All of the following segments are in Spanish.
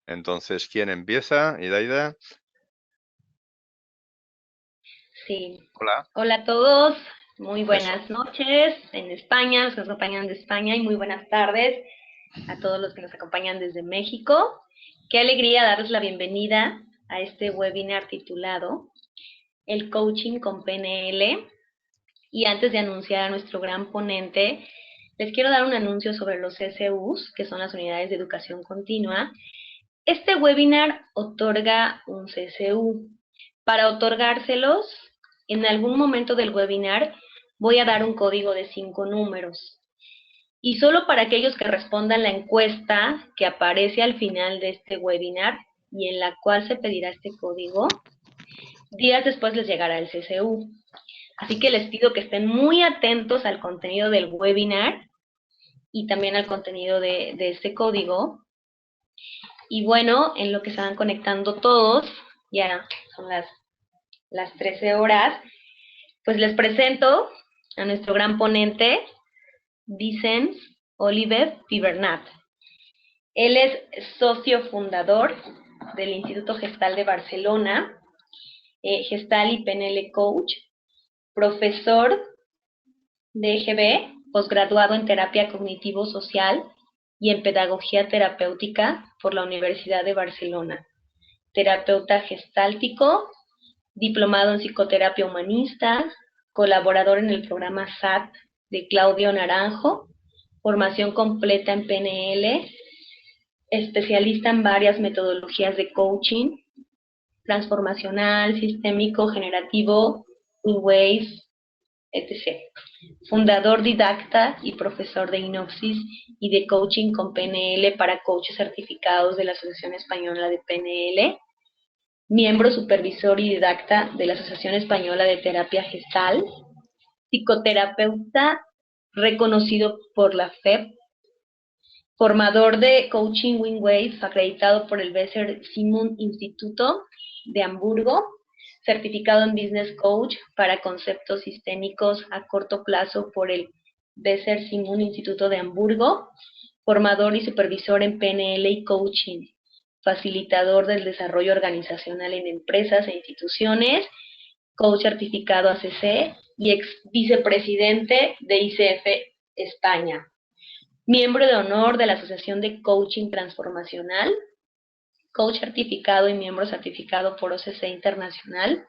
Entonces, ¿quién empieza? Idaida. Sí. Hola. Hola a todos, muy Eso. buenas noches en España, los que nos acompañan de España, y muy buenas tardes a todos los que nos acompañan desde México. Qué alegría darles la bienvenida a este webinar titulado El Coaching con PNL. Y antes de anunciar a nuestro gran ponente, les quiero dar un anuncio sobre los SUs, que son las unidades de educación continua. Este webinar otorga un CCU. Para otorgárselos, en algún momento del webinar voy a dar un código de 5 números. Y solo para aquellos que respondan la encuesta que aparece al final de este webinar y en la cual se pedirá este código, días después les llegará el CCU. Así que les pido que estén muy atentos al contenido del webinar y también al contenido de este código. Y bueno, en lo que se van conectando todos, ya son las 13 horas, pues les presento a nuestro gran ponente, Vicens Oliver Pibernat. Él es socio fundador del Instituto Gestal de Barcelona, Gestal y PNL Coach, profesor de EGB, posgraduado en terapia cognitivo-social y en pedagogía terapéutica por la Universidad de Barcelona, terapeuta gestáltico, diplomado en psicoterapia humanista, colaborador en el programa SAT de Claudio Naranjo, formación completa en PNL, especialista en varias metodologías de coaching, transformacional, sistémico, generativo, New Wave, etc. Fundador, didacta y profesor de Inopsis y de coaching con PNL para coaches certificados de la Asociación Española de PNL, miembro supervisor y didacta de la Asociación Española de Terapia Gestal, psicoterapeuta reconocido por la FEP, formador de coaching Wingwave acreditado por el Besser Simon Instituto de Hamburgo, certificado en Business Coach para conceptos sistémicos a corto plazo por el Besser Simon Instituto de Hamburgo, formador y supervisor en PNL y coaching, facilitador del desarrollo organizacional en empresas e instituciones, coach certificado ACC y ex vicepresidente de ICF España, miembro de honor de la Asociación de Coaching Transformacional, coach certificado y miembro certificado por OCC Internacional,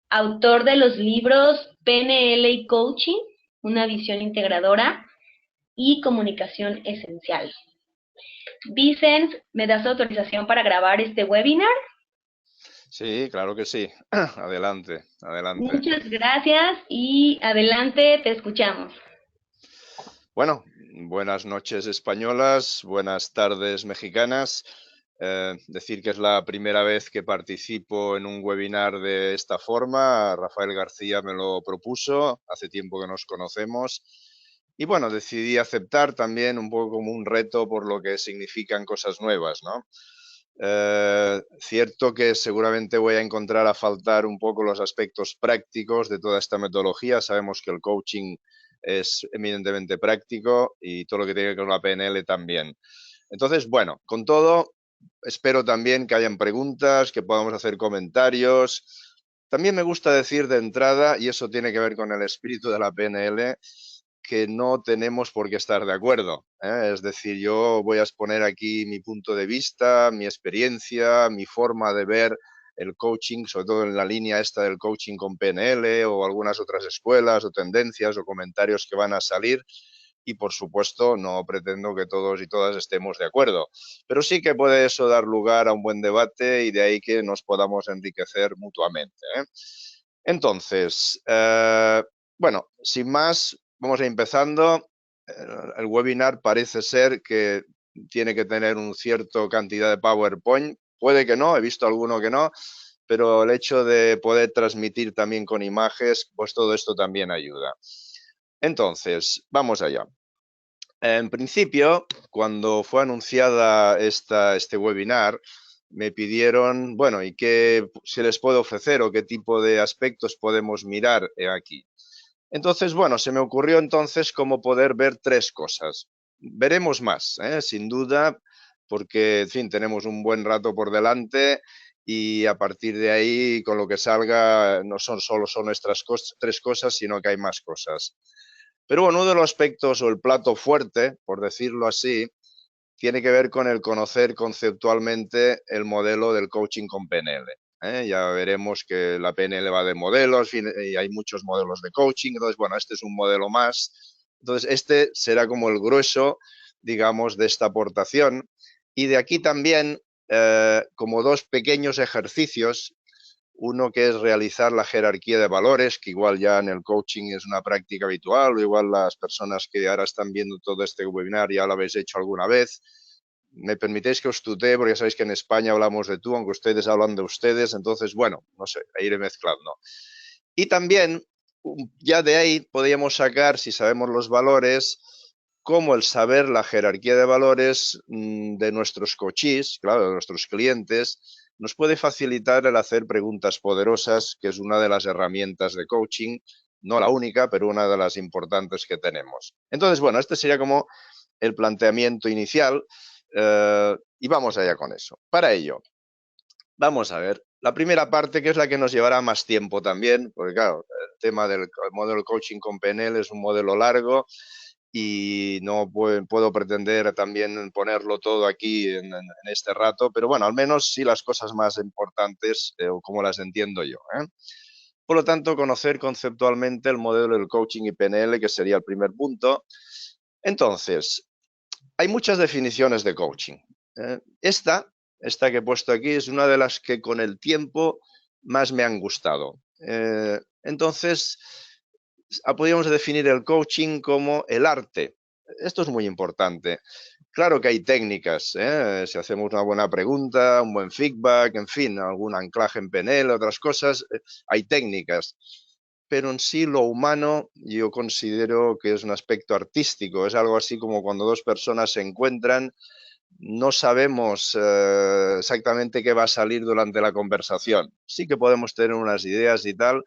autor de los libros PNL y Coaching, una visión integradora y comunicación esencial. Vicent, ¿me das autorización para grabar este webinar? Sí, claro que sí. Adelante, adelante. Muchas gracias y adelante, te escuchamos. Bueno, buenas noches españolas, buenas tardes mexicanas. Decir que es la primera vez que participo en un webinar de esta forma. Rafael García me lo propuso, hace tiempo que nos conocemos. Y bueno, decidí aceptar también un poco como un reto por lo que significan cosas nuevas, ¿no? Cierto que seguramente voy a encontrar a faltar un poco los aspectos prácticos de toda esta metodología. Sabemos que el coaching es eminentemente práctico y todo lo que tiene que ver con la PNL también. Entonces, bueno, con todo, espero también que hayan preguntas, que podamos hacer comentarios. También me gusta decir de entrada, y eso tiene que ver con el espíritu de la PNL, que no tenemos por qué estar de acuerdo, ¿eh? Es decir, yo voy a exponer aquí mi punto de vista, mi experiencia, mi forma de ver el coaching, sobre todo en la línea esta del coaching con PNL o algunas otras escuelas o tendencias o comentarios que van a salir. Y, por supuesto, no pretendo que todos y todas estemos de acuerdo. Pero sí que puede eso dar lugar a un buen debate y de ahí que nos podamos enriquecer mutuamente, ¿eh? Entonces, bueno, sin más, vamos a ir empezando. El webinar parece ser que tiene que tener una cierta cantidad de PowerPoint. Puede que no, he visto alguno que no, pero el hecho de poder transmitir también con imágenes, pues todo esto también ayuda. Entonces, vamos allá. En principio, cuando fue anunciada este webinar, me pidieron, bueno, ¿y qué se les puede ofrecer o qué tipo de aspectos podemos mirar aquí? Entonces, bueno, se me ocurrió entonces cómo poder ver tres cosas. Veremos más, sin duda, porque, en fin, tenemos un buen rato por delante y a partir de ahí, con lo que salga, no solo son nuestras tres cosas, sino que hay más cosas. Pero bueno, uno de los aspectos o el plato fuerte, por decirlo así, tiene que ver con el conocer conceptualmente el modelo del coaching con PNL. Ya veremos que la PNL va de modelos y hay muchos modelos de coaching. Entonces, bueno, este es un modelo más. Entonces, este será como el grueso, digamos, de esta aportación. Y de aquí también, como dos pequeños ejercicios, uno que es realizar la jerarquía de valores, que igual ya en el coaching es una práctica habitual, o igual las personas que ahora están viendo todo este webinar ya lo habéis hecho alguna vez. Me permitéis que os tutee, porque ya sabéis que en España hablamos de tú, aunque ustedes hablan de ustedes, entonces, bueno, no sé, iré mezclando. Y también, ya de ahí podríamos sacar, si sabemos los valores, cómo el saber la jerarquía de valores de nuestros coaches, claro, de nuestros clientes, nos puede facilitar el hacer preguntas poderosas, que es una de las herramientas de coaching, no la única, pero una de las importantes que tenemos. Entonces, bueno, este sería como el planteamiento inicial y vamos allá con eso. Para ello, vamos a ver la primera parte, que es la que nos llevará más tiempo también, porque claro, el tema del modelo coaching con PNL es un modelo largo y no puedo pretender también ponerlo todo aquí en este rato, pero bueno, al menos sí las cosas más importantes, como las entiendo yo. Por lo tanto, conocer conceptualmente el modelo del coaching y PNL, que sería el primer punto. Entonces, hay muchas definiciones de coaching. Esta que he puesto aquí es una de las que con el tiempo más me han gustado. Entonces, podríamos definir el coaching como el arte. Esto es muy importante. Claro que hay técnicas, si hacemos una buena pregunta, un buen feedback, en fin, algún anclaje en PNL, otras cosas, hay técnicas. Pero en sí lo humano yo considero que es un aspecto artístico, es algo así como cuando dos personas se encuentran, no sabemos exactamente qué va a salir durante la conversación. Sí que podemos tener unas ideas y tal,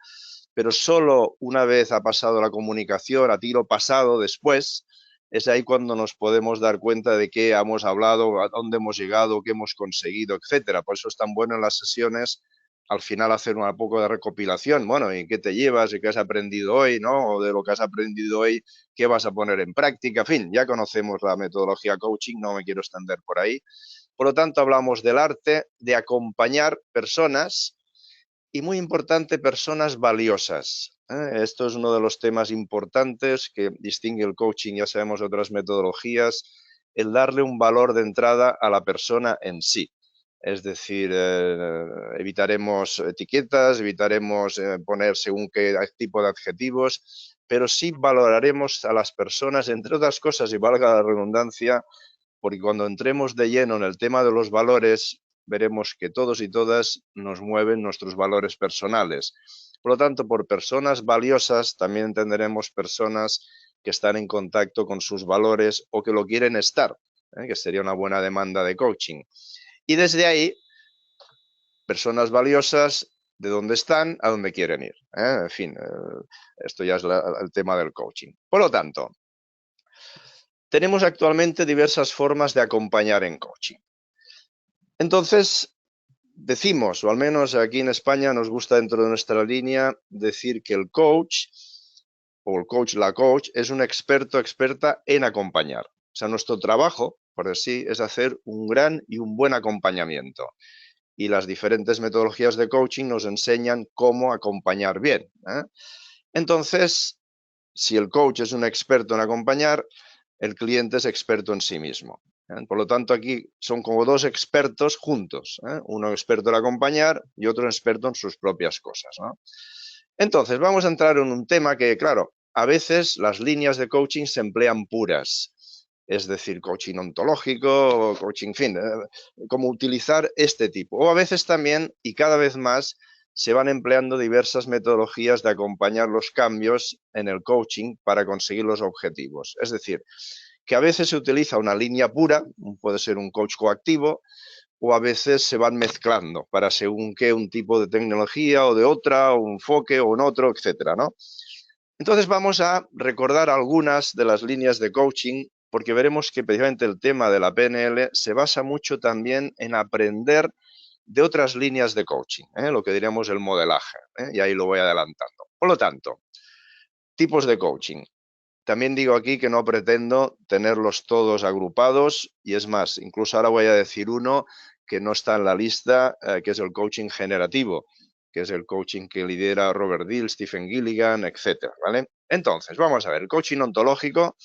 pero solo una vez ha pasado la comunicación, a tiro pasado después, es ahí cuando nos podemos dar cuenta de qué hemos hablado, a dónde hemos llegado, qué hemos conseguido, etcétera. Por eso es tan bueno en las sesiones al final hacer un poco de recopilación. Bueno, ¿y qué te llevas? ¿Y qué has aprendido hoy? ¿No? O de lo que has aprendido hoy, ¿qué vas a poner en práctica? En fin, ya conocemos la metodología coaching, no me quiero extender por ahí. Por lo tanto, hablamos del arte de acompañar personas y, muy importante, personas valiosas. Esto es uno de los temas importantes que distingue el coaching, ya sabemos, otras metodologías, el darle un valor de entrada a la persona en sí. Es decir, evitaremos etiquetas, evitaremos poner según qué tipo de adjetivos, pero sí valoraremos a las personas, entre otras cosas, y valga la redundancia, porque cuando entremos de lleno en el tema de los valores, veremos que todos y todas nos mueven nuestros valores personales. Por lo tanto, por personas valiosas también entenderemos personas que están en contacto con sus valores o que lo quieren estar, que sería una buena demanda de coaching. Y desde ahí, personas valiosas, de dónde están a dónde quieren ir. En fin, esto ya es el tema del coaching. Por lo tanto, tenemos actualmente diversas formas de acompañar en coaching. Entonces, decimos, o al menos aquí en España nos gusta dentro de nuestra línea decir que el coach o el coach, la coach, es un experto, experta en acompañar. O sea, nuestro trabajo, por así, es hacer un gran y un buen acompañamiento. Y las diferentes metodologías de coaching nos enseñan cómo acompañar bien. Entonces, si el coach es un experto en acompañar, el cliente es experto en sí mismo. Por lo tanto, aquí son como dos expertos juntos. Uno experto en acompañar y otro experto en sus propias cosas, ¿no? Entonces, vamos a entrar en un tema que, claro, a veces las líneas de coaching se emplean puras. Es decir, coaching ontológico, coaching, en fin, como utilizar este tipo. O a veces también, y cada vez más, se van empleando diversas metodologías de acompañar los cambios en el coaching para conseguir los objetivos. Es decir, que a veces se utiliza una línea pura, puede ser un coach coactivo, o a veces se van mezclando para según qué un tipo de tecnología o de otra, o un enfoque o en otro, etcétera, ¿no? Entonces vamos a recordar algunas de las líneas de coaching porque veremos que precisamente el tema de la PNL se basa mucho también en aprender de otras líneas de coaching, lo que diríamos el modelaje, y ahí lo voy adelantando. Por lo tanto, tipos de coaching. También digo aquí que no pretendo tenerlos todos agrupados, y es más, incluso ahora voy a decir uno que no está en la lista, que es el coaching generativo, que es el coaching que lidera Robert Dill, Stephen Gilligan, etcétera, ¿vale? Entonces, vamos a ver, el coaching ontológico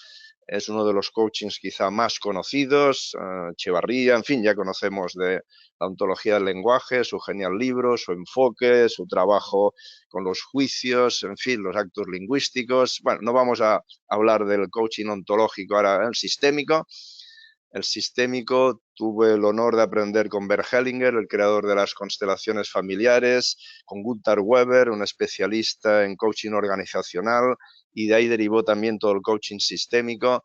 es uno de los coachings quizá más conocidos, Echevarría, en fin, ya conocemos de la ontología del lenguaje, su genial libro, su enfoque, su trabajo con los juicios, en fin, los actos lingüísticos. Bueno, no vamos a hablar del coaching ontológico, ahora el sistémico. El sistémico tuve el honor de aprender con Bert Hellinger, el creador de las constelaciones familiares, con Gunther Weber, un especialista en coaching organizacional, y de ahí derivó también todo el coaching sistémico,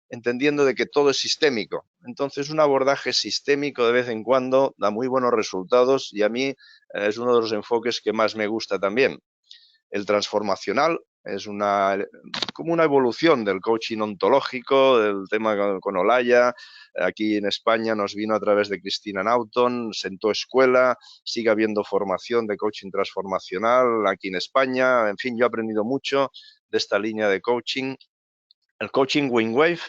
entendiendo de que todo es sistémico. Entonces, un abordaje sistémico de vez en cuando da muy buenos resultados, y a mí es uno de los enfoques que más me gusta también. El transformacional es como una evolución del coaching ontológico, del tema con Olaya. Aquí en España nos vino a través de Cristina Naughton, sentó escuela, sigue habiendo formación de coaching transformacional aquí en España. En fin, yo he aprendido mucho de esta línea de coaching. El coaching Wingwave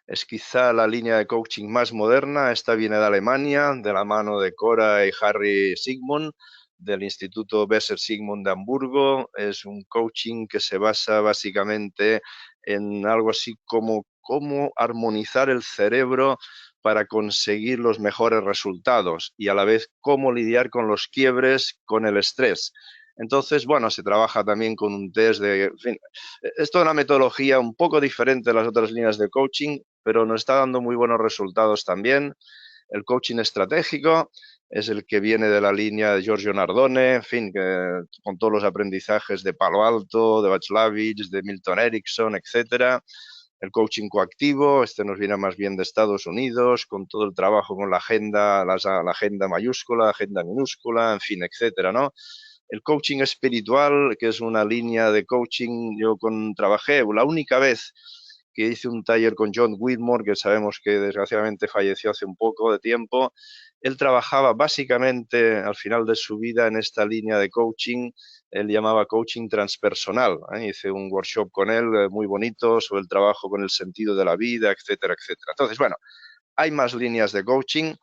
es quizá la línea de coaching más moderna. Esta viene de Alemania, de la mano de Cora y Harry Sigmund, del Instituto Besser Sigmund de Hamburgo. Es un coaching que se basa básicamente en algo así como cómo armonizar el cerebro para conseguir los mejores resultados, y a la vez cómo lidiar con los quiebres, con el estrés. Entonces, bueno, se trabaja también con un test de... En fin, es toda una metodología un poco diferente de las otras líneas de coaching, pero nos está dando muy buenos resultados también. El coaching estratégico es el que viene de la línea de Giorgio Nardone, en fin, con todos los aprendizajes de Palo Alto, de Václavich, de Milton Erickson, etcétera. El coaching coactivo, este nos viene más bien de Estados Unidos, con todo el trabajo con la agenda mayúscula, agenda minúscula, en fin, etcétera, ¿no? El coaching espiritual, que es una línea de coaching, yo trabajé la única vez que hice un taller con John Whitmore, que sabemos que desgraciadamente falleció hace un poco de tiempo. Él trabajaba básicamente al final de su vida en esta línea de coaching. Él llamaba coaching transpersonal. Hice un workshop con él muy bonito sobre el trabajo con el sentido de la vida, etcétera, etcétera. Entonces, bueno, hay más líneas de coaching,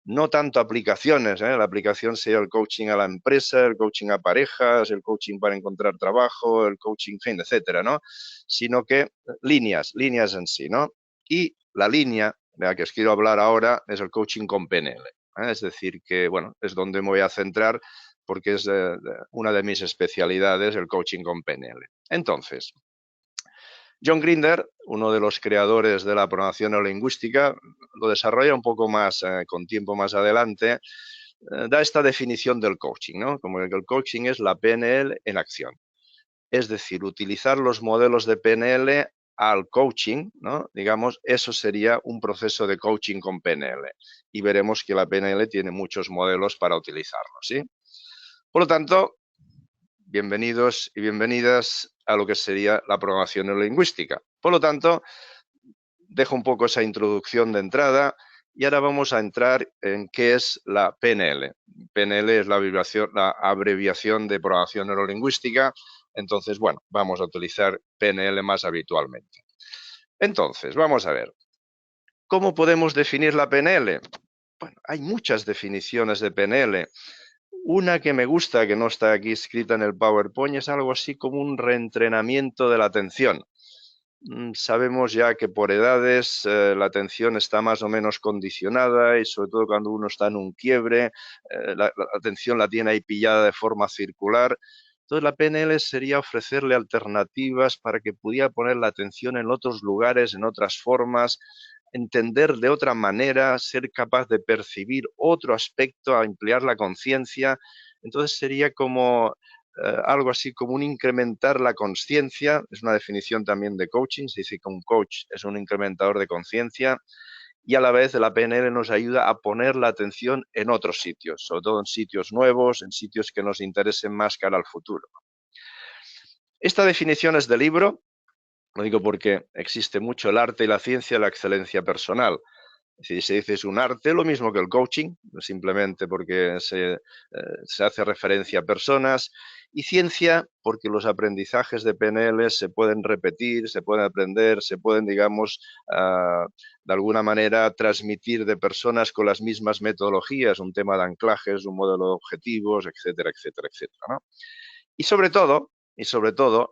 no tanto aplicaciones. La aplicación sería el coaching a la empresa, el coaching a parejas, el coaching para encontrar trabajo, el coaching, fin, etcétera, ¿no? Sino que líneas en sí, ¿no? Y la línea de la que os quiero hablar ahora es el coaching con PNL. Es decir, que, bueno, es donde me voy a centrar porque es una de mis especialidades, el coaching con PNL. Entonces, John Grinder, uno de los creadores de la programación neurolingüística, lo desarrolla un poco más con tiempo más adelante, da esta definición del coaching, ¿no? Como que el coaching es la PNL en acción. Es decir, utilizar los modelos de PNL al coaching, ¿no? Digamos, eso sería un proceso de coaching con PNL. Y veremos que la PNL tiene muchos modelos para utilizarlo, ¿sí? Por lo tanto, bienvenidos y bienvenidas a lo que sería la programación neurolingüística. Por lo tanto, dejo un poco esa introducción de entrada y ahora vamos a entrar en qué es la PNL. PNL es la abreviación de programación neurolingüística. Entonces, bueno, vamos a utilizar PNL más habitualmente. Entonces, vamos a ver. ¿Cómo podemos definir la PNL? Bueno, hay muchas definiciones de PNL. Una que me gusta, que no está aquí escrita en el PowerPoint, es algo así como un reentrenamiento de la atención. Sabemos ya que por edades la atención está más o menos condicionada, y sobre todo cuando uno está en un quiebre, la atención la tiene ahí pillada de forma circular. Entonces la PNL sería ofrecerle alternativas para que pudiera poner la atención en otros lugares, en otras formas, entender de otra manera, ser capaz de percibir otro aspecto, a ampliar la conciencia. Entonces sería como algo así como un incrementar la conciencia. Es una definición también de coaching. Se dice que un coach es un incrementador de conciencia, y a la vez la PNL nos ayuda a poner la atención en otros sitios, sobre todo en sitios nuevos, en sitios que nos interesen más cara al futuro. Esta definición es del libro Lo digo porque existe mucho el arte y la ciencia de la excelencia personal. Si se dice es un arte, lo mismo que el coaching, simplemente porque se hace referencia a personas, y ciencia porque los aprendizajes de PNL se pueden repetir, se pueden aprender, se pueden, digamos, de alguna manera transmitir de personas con las mismas metodologías, un tema de anclajes, un modelo de objetivos, etcétera, etcétera, etcétera, ¿no? Y sobre todo,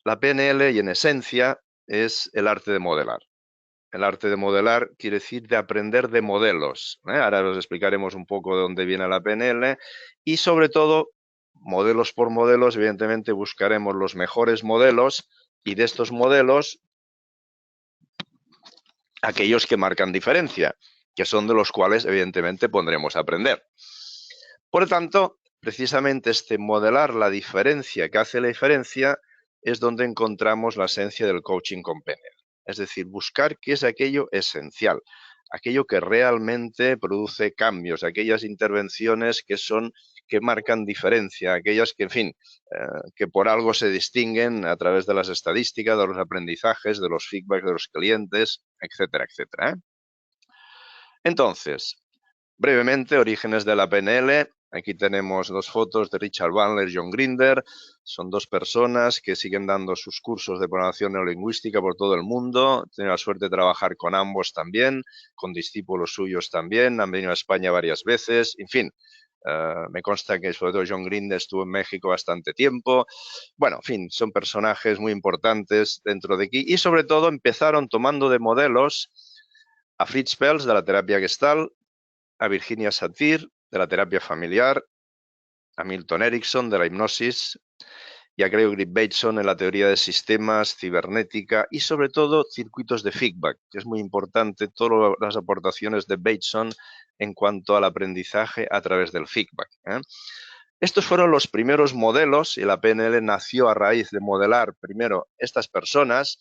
la PNL y en esencia es el arte de modelar. El arte de modelar quiere decir de aprender de modelos, ¿eh? Ahora os explicaremos un poco de dónde viene la PNL y sobre todo, modelos por modelos, evidentemente buscaremos los mejores modelos y de estos modelos, aquellos que marcan diferencia, que son de los cuales evidentemente pondremos a aprender. Por lo tanto, precisamente este modelar la diferencia que hace la diferencia es donde encontramos la esencia del coaching con PNL. Es decir, buscar qué es aquello esencial, aquello que realmente produce cambios, aquellas intervenciones que marcan diferencia, aquellas que, en fin, que por algo se distinguen a través de las estadísticas, de los aprendizajes, de los feedbacks de los clientes, etcétera, etcétera, ¿eh? Entonces, brevemente, orígenes de la PNL. Aquí tenemos dos fotos de Richard Bandler y John Grinder. Son dos personas que siguen dando sus cursos de programación neurolingüística por todo el mundo. He tenido la suerte de trabajar con ambos también, con discípulos suyos también. Han venido a España varias veces. En fin, me consta que sobre todo John Grinder estuvo en México bastante tiempo. Bueno, en fin, son personajes muy importantes dentro de aquí. Y sobre todo empezaron tomando de modelos a Fritz Perls de la terapia Gestalt, a Virginia Satir, de la terapia familiar, a Milton Erickson, de la hipnosis, y a Gregory Bateson en la teoría de sistemas, cibernética y sobre todo circuitos de feedback, que es muy importante todas las aportaciones de Bateson en cuanto al aprendizaje a través del feedback, ¿eh? Estos fueron los primeros modelos y la PNL nació a raíz de modelar primero estas personas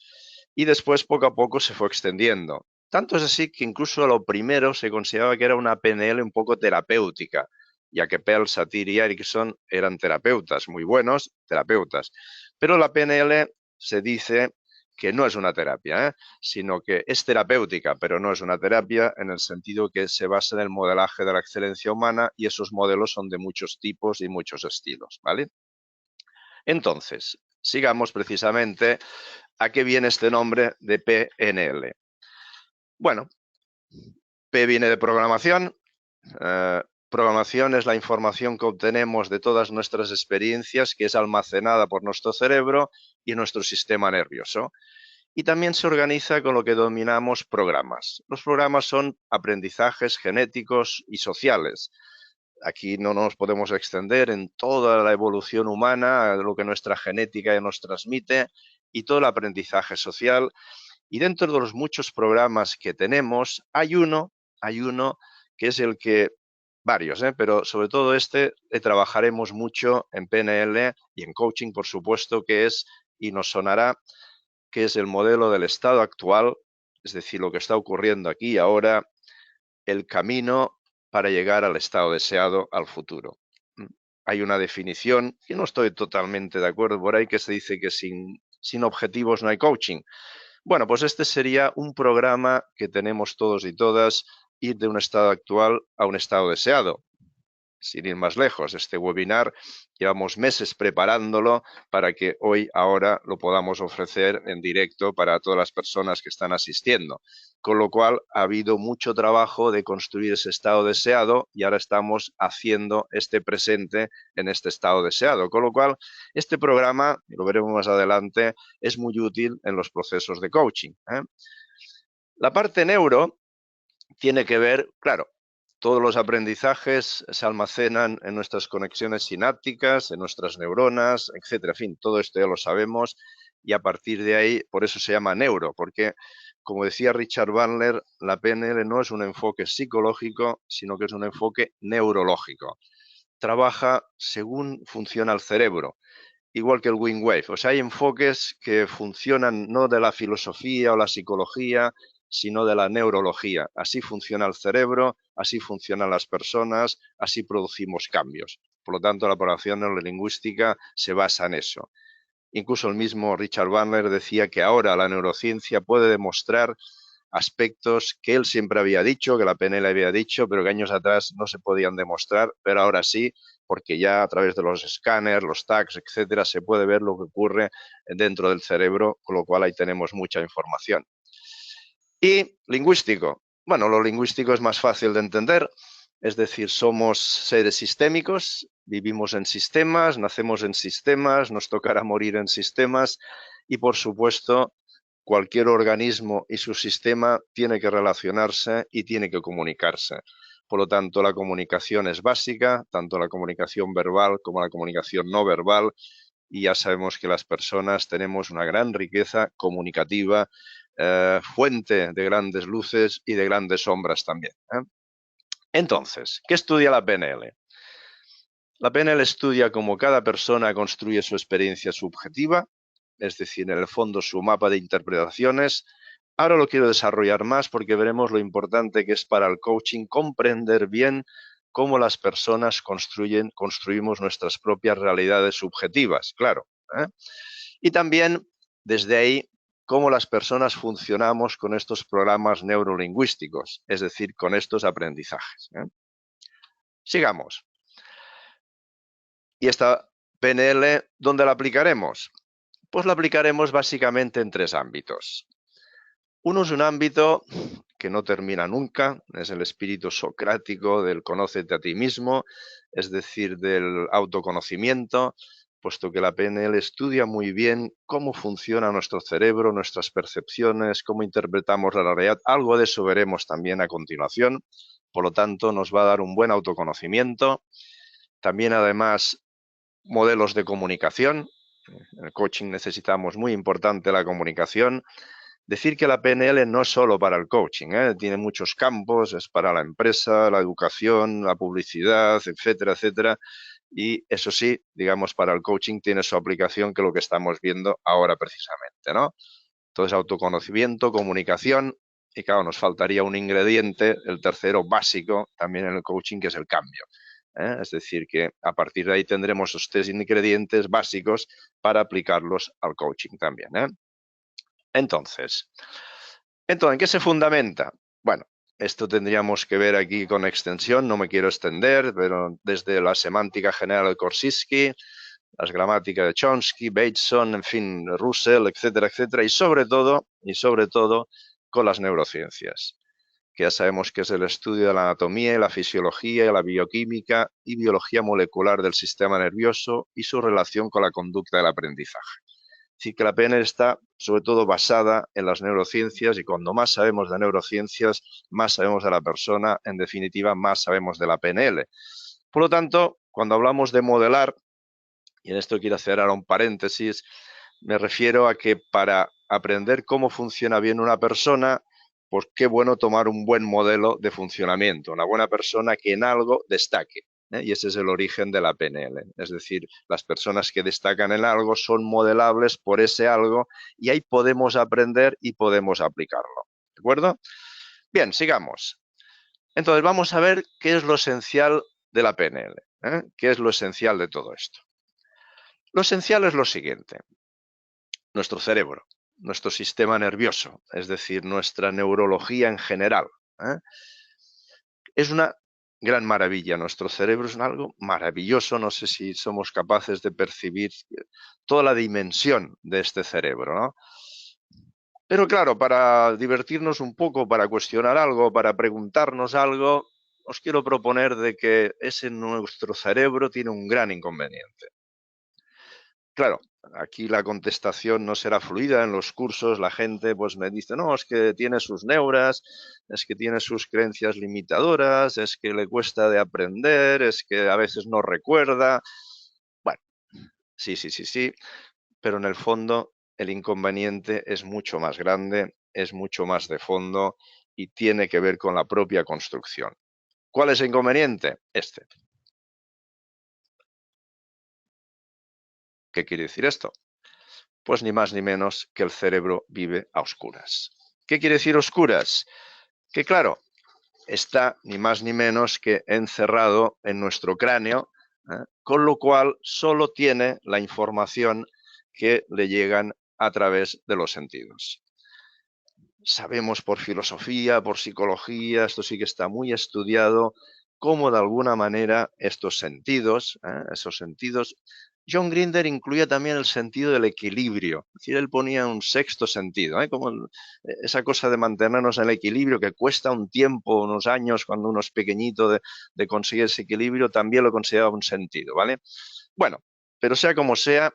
y después poco a poco se fue extendiendo. Tanto es así que incluso a lo primero se consideraba que era una PNL un poco terapéutica, ya que Perls, Satir y Erickson eran terapeutas, muy buenos terapeutas. Pero la PNL se dice que no es una terapia, sino que es terapéutica, pero no es una terapia en el sentido que se basa en el modelaje de la excelencia humana y esos modelos son de muchos tipos y muchos estilos, ¿vale? Entonces, sigamos precisamente a qué viene este nombre de PNL. Bueno, P viene de programación. Programación es la información que obtenemos de todas nuestras experiencias que es almacenada por nuestro cerebro y nuestro sistema nervioso. Y también se organiza con lo que denominamos programas. Los programas son aprendizajes genéticos y sociales. Aquí no nos podemos extender en toda la evolución humana, lo que nuestra genética nos transmite y todo el aprendizaje social. Y dentro de los muchos programas que tenemos, hay uno que es el que, varios, pero sobre todo trabajaremos mucho en PNL y en coaching, por supuesto, que es, y nos sonará, que es el modelo del estado actual, es decir, lo que está ocurriendo aquí y ahora, el camino para llegar al estado deseado al futuro. Hay una definición, y no estoy totalmente de acuerdo por ahí, que se dice que sin objetivos no hay coaching. Bueno, pues este sería un programa que tenemos todos y todas, ir de un estado actual a un estado deseado. Sin ir más lejos, este webinar llevamos meses preparándolo para que hoy, ahora, lo podamos ofrecer en directo para todas las personas que están asistiendo. Con lo cual, ha habido mucho trabajo de construir ese estado deseado y ahora estamos haciendo este presente en este estado deseado. Con lo cual, este programa, y lo veremos más adelante, es muy útil en los procesos de coaching, ¿eh? La parte neuro tiene que ver, claro, todos los aprendizajes se almacenan en nuestras conexiones sinápticas, en nuestras neuronas, etcétera. En fin, todo esto ya lo sabemos y a partir de ahí, por eso se llama neuro, porque, como decía Richard Bandler, la PNL no es un enfoque psicológico, sino que es un enfoque neurológico. Trabaja según funciona el cerebro, igual que el Wing Wave. O sea, hay enfoques que funcionan no de la filosofía o la psicología, sino de la neurología. Así funciona el cerebro, así funcionan las personas, así producimos cambios. Por lo tanto, la programación neurolingüística se basa en eso. Incluso el mismo Richard Bandler decía que ahora la neurociencia puede demostrar aspectos que él siempre había dicho, que la PNL había dicho, pero que años atrás no se podían demostrar, pero ahora sí, porque ya a través de los escáneres, los tags, etcétera, se puede ver lo que ocurre dentro del cerebro, con lo cual ahí tenemos mucha información. Y lingüístico. Bueno, lo lingüístico es más fácil de entender, es decir, somos seres sistémicos, vivimos en sistemas, nacemos en sistemas, nos tocará morir en sistemas y, por supuesto, cualquier organismo y su sistema tiene que relacionarse y tiene que comunicarse. Por lo tanto, la comunicación es básica, tanto la comunicación verbal como la comunicación no verbal, y ya sabemos que las personas tenemos una gran riqueza comunicativa, fuente de grandes luces y de grandes sombras también. Entonces, ¿qué estudia la PNL? La PNL estudia cómo cada persona construye su experiencia subjetiva, es decir, en el fondo su mapa de interpretaciones. Ahora lo quiero desarrollar más porque veremos lo importante que es para el coaching comprender bien cómo las personas construimos nuestras propias realidades subjetivas, claro. Y también, desde ahí, cómo las personas funcionamos con estos programas neurolingüísticos, es decir, con estos aprendizajes. Sigamos. ¿Y esta PNL dónde la aplicaremos? Pues la aplicaremos básicamente en 3 ámbitos. Uno es un ámbito que no termina nunca, es el espíritu socrático del conócete a ti mismo, es decir, del autoconocimiento, puesto que la PNL estudia muy bien cómo funciona nuestro cerebro, nuestras percepciones, cómo interpretamos la realidad. Algo de eso veremos también a continuación, por lo tanto nos va a dar un buen autoconocimiento. También, además, modelos de comunicación. En el coaching necesitamos, muy importante, la comunicación. Decir que la PNL no es solo para el coaching, tiene muchos campos, es para la empresa, la educación, la publicidad, etcétera, etcétera. Y eso sí, digamos, para el coaching tiene su aplicación, que es lo que estamos viendo ahora precisamente, ¿no? Entonces, autoconocimiento, comunicación, y claro, nos faltaría un ingrediente, el tercero básico, también en el coaching, que es el cambio. Es decir, que a partir de ahí tendremos los 3 ingredientes básicos para aplicarlos al coaching también. Entonces, ¿en qué se fundamenta? Bueno, esto tendríamos que ver aquí con extensión, no me quiero extender, pero desde la semántica general de Korzybski, las gramáticas de Chomsky, Bateson, en fin, Russell, etcétera, etcétera, y sobre todo, con las neurociencias, que ya sabemos que es el estudio de la anatomía y la fisiología y la bioquímica y biología molecular del sistema nervioso y su relación con la conducta del aprendizaje. Es decir, que la PNL está sobre todo basada en las neurociencias, y cuando más sabemos de neurociencias, más sabemos de la persona, en definitiva, más sabemos de la PNL. Por lo tanto, cuando hablamos de modelar, y en esto quiero hacer ahora un paréntesis, me refiero a que para aprender cómo funciona bien una persona, pues qué bueno tomar un buen modelo de funcionamiento, una buena persona que en algo destaque. Y ese es el origen de la PNL. Es decir, las personas que destacan en algo son modelables por ese algo y ahí podemos aprender y podemos aplicarlo. ¿De acuerdo? Bien, sigamos. Entonces vamos a ver qué es lo esencial de la PNL. ¿Qué es lo esencial de todo esto? Lo esencial es lo siguiente. Nuestro cerebro, nuestro sistema nervioso, es decir, nuestra neurología en general. Es una gran maravilla. Nuestro cerebro es algo maravilloso. No sé si somos capaces de percibir toda la dimensión de este cerebro, ¿no? Pero claro, para divertirnos un poco, para cuestionar algo, para preguntarnos algo, os quiero proponer de que nuestro cerebro tiene un gran inconveniente. Claro, aquí la contestación no será fluida. En los cursos la gente pues me dice, no, es que tiene sus neuras, es que tiene sus creencias limitadoras, es que le cuesta de aprender, es que a veces no recuerda. Bueno, sí, pero en el fondo el inconveniente es mucho más grande, es mucho más de fondo y tiene que ver con la propia construcción. ¿Cuál es el inconveniente? Este. ¿Qué quiere decir esto? Pues ni más ni menos que el cerebro vive a oscuras. ¿Qué quiere decir oscuras? Que claro, está ni más ni menos que encerrado en nuestro cráneo, con lo cual solo tiene la información que le llegan a través de los sentidos. Sabemos por filosofía, por psicología, esto sí que está muy estudiado, cómo de alguna manera estos sentidos, esos sentidos, John Grinder incluía también el sentido del equilibrio, es decir, él ponía un sexto sentido, como esa cosa de mantenernos en el equilibrio que cuesta un tiempo, unos años, cuando uno es pequeñito de conseguir ese equilibrio, también lo consideraba un sentido, ¿vale? Bueno, pero sea como sea,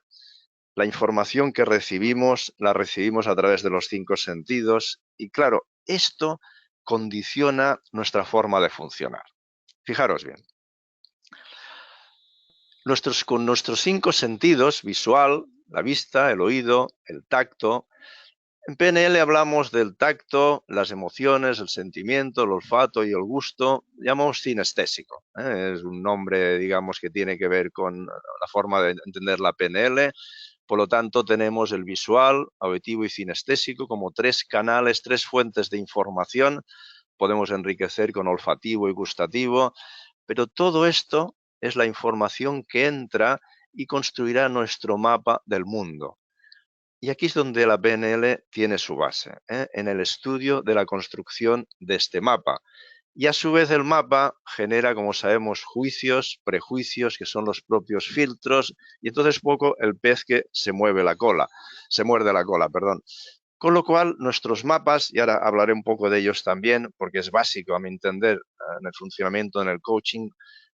la información que recibimos la recibimos a través de los 5 sentidos y claro, esto condiciona nuestra forma de funcionar. Fijaros bien. Con nuestros 5 sentidos, visual, la vista, el oído, el tacto. En PNL hablamos del tacto, las emociones, el sentimiento, el olfato y el gusto. Llamamos cinestésico. Es un nombre, digamos, que tiene que ver con la forma de entender la PNL. Por lo tanto, tenemos el visual, auditivo y cinestésico como 3 canales, 3 fuentes de información. Podemos enriquecer con olfativo y gustativo, pero todo esto es la información que entra y construirá nuestro mapa del mundo. Y aquí es donde la PNL tiene su base, en el estudio de la construcción de este mapa. Y a su vez el mapa genera, como sabemos, juicios, prejuicios, que son los propios filtros, y entonces poco el pez que se muerde la cola, perdón. Con lo cual, nuestros mapas, y ahora hablaré un poco de ellos también, porque es básico a mi entender en el funcionamiento, en el coaching,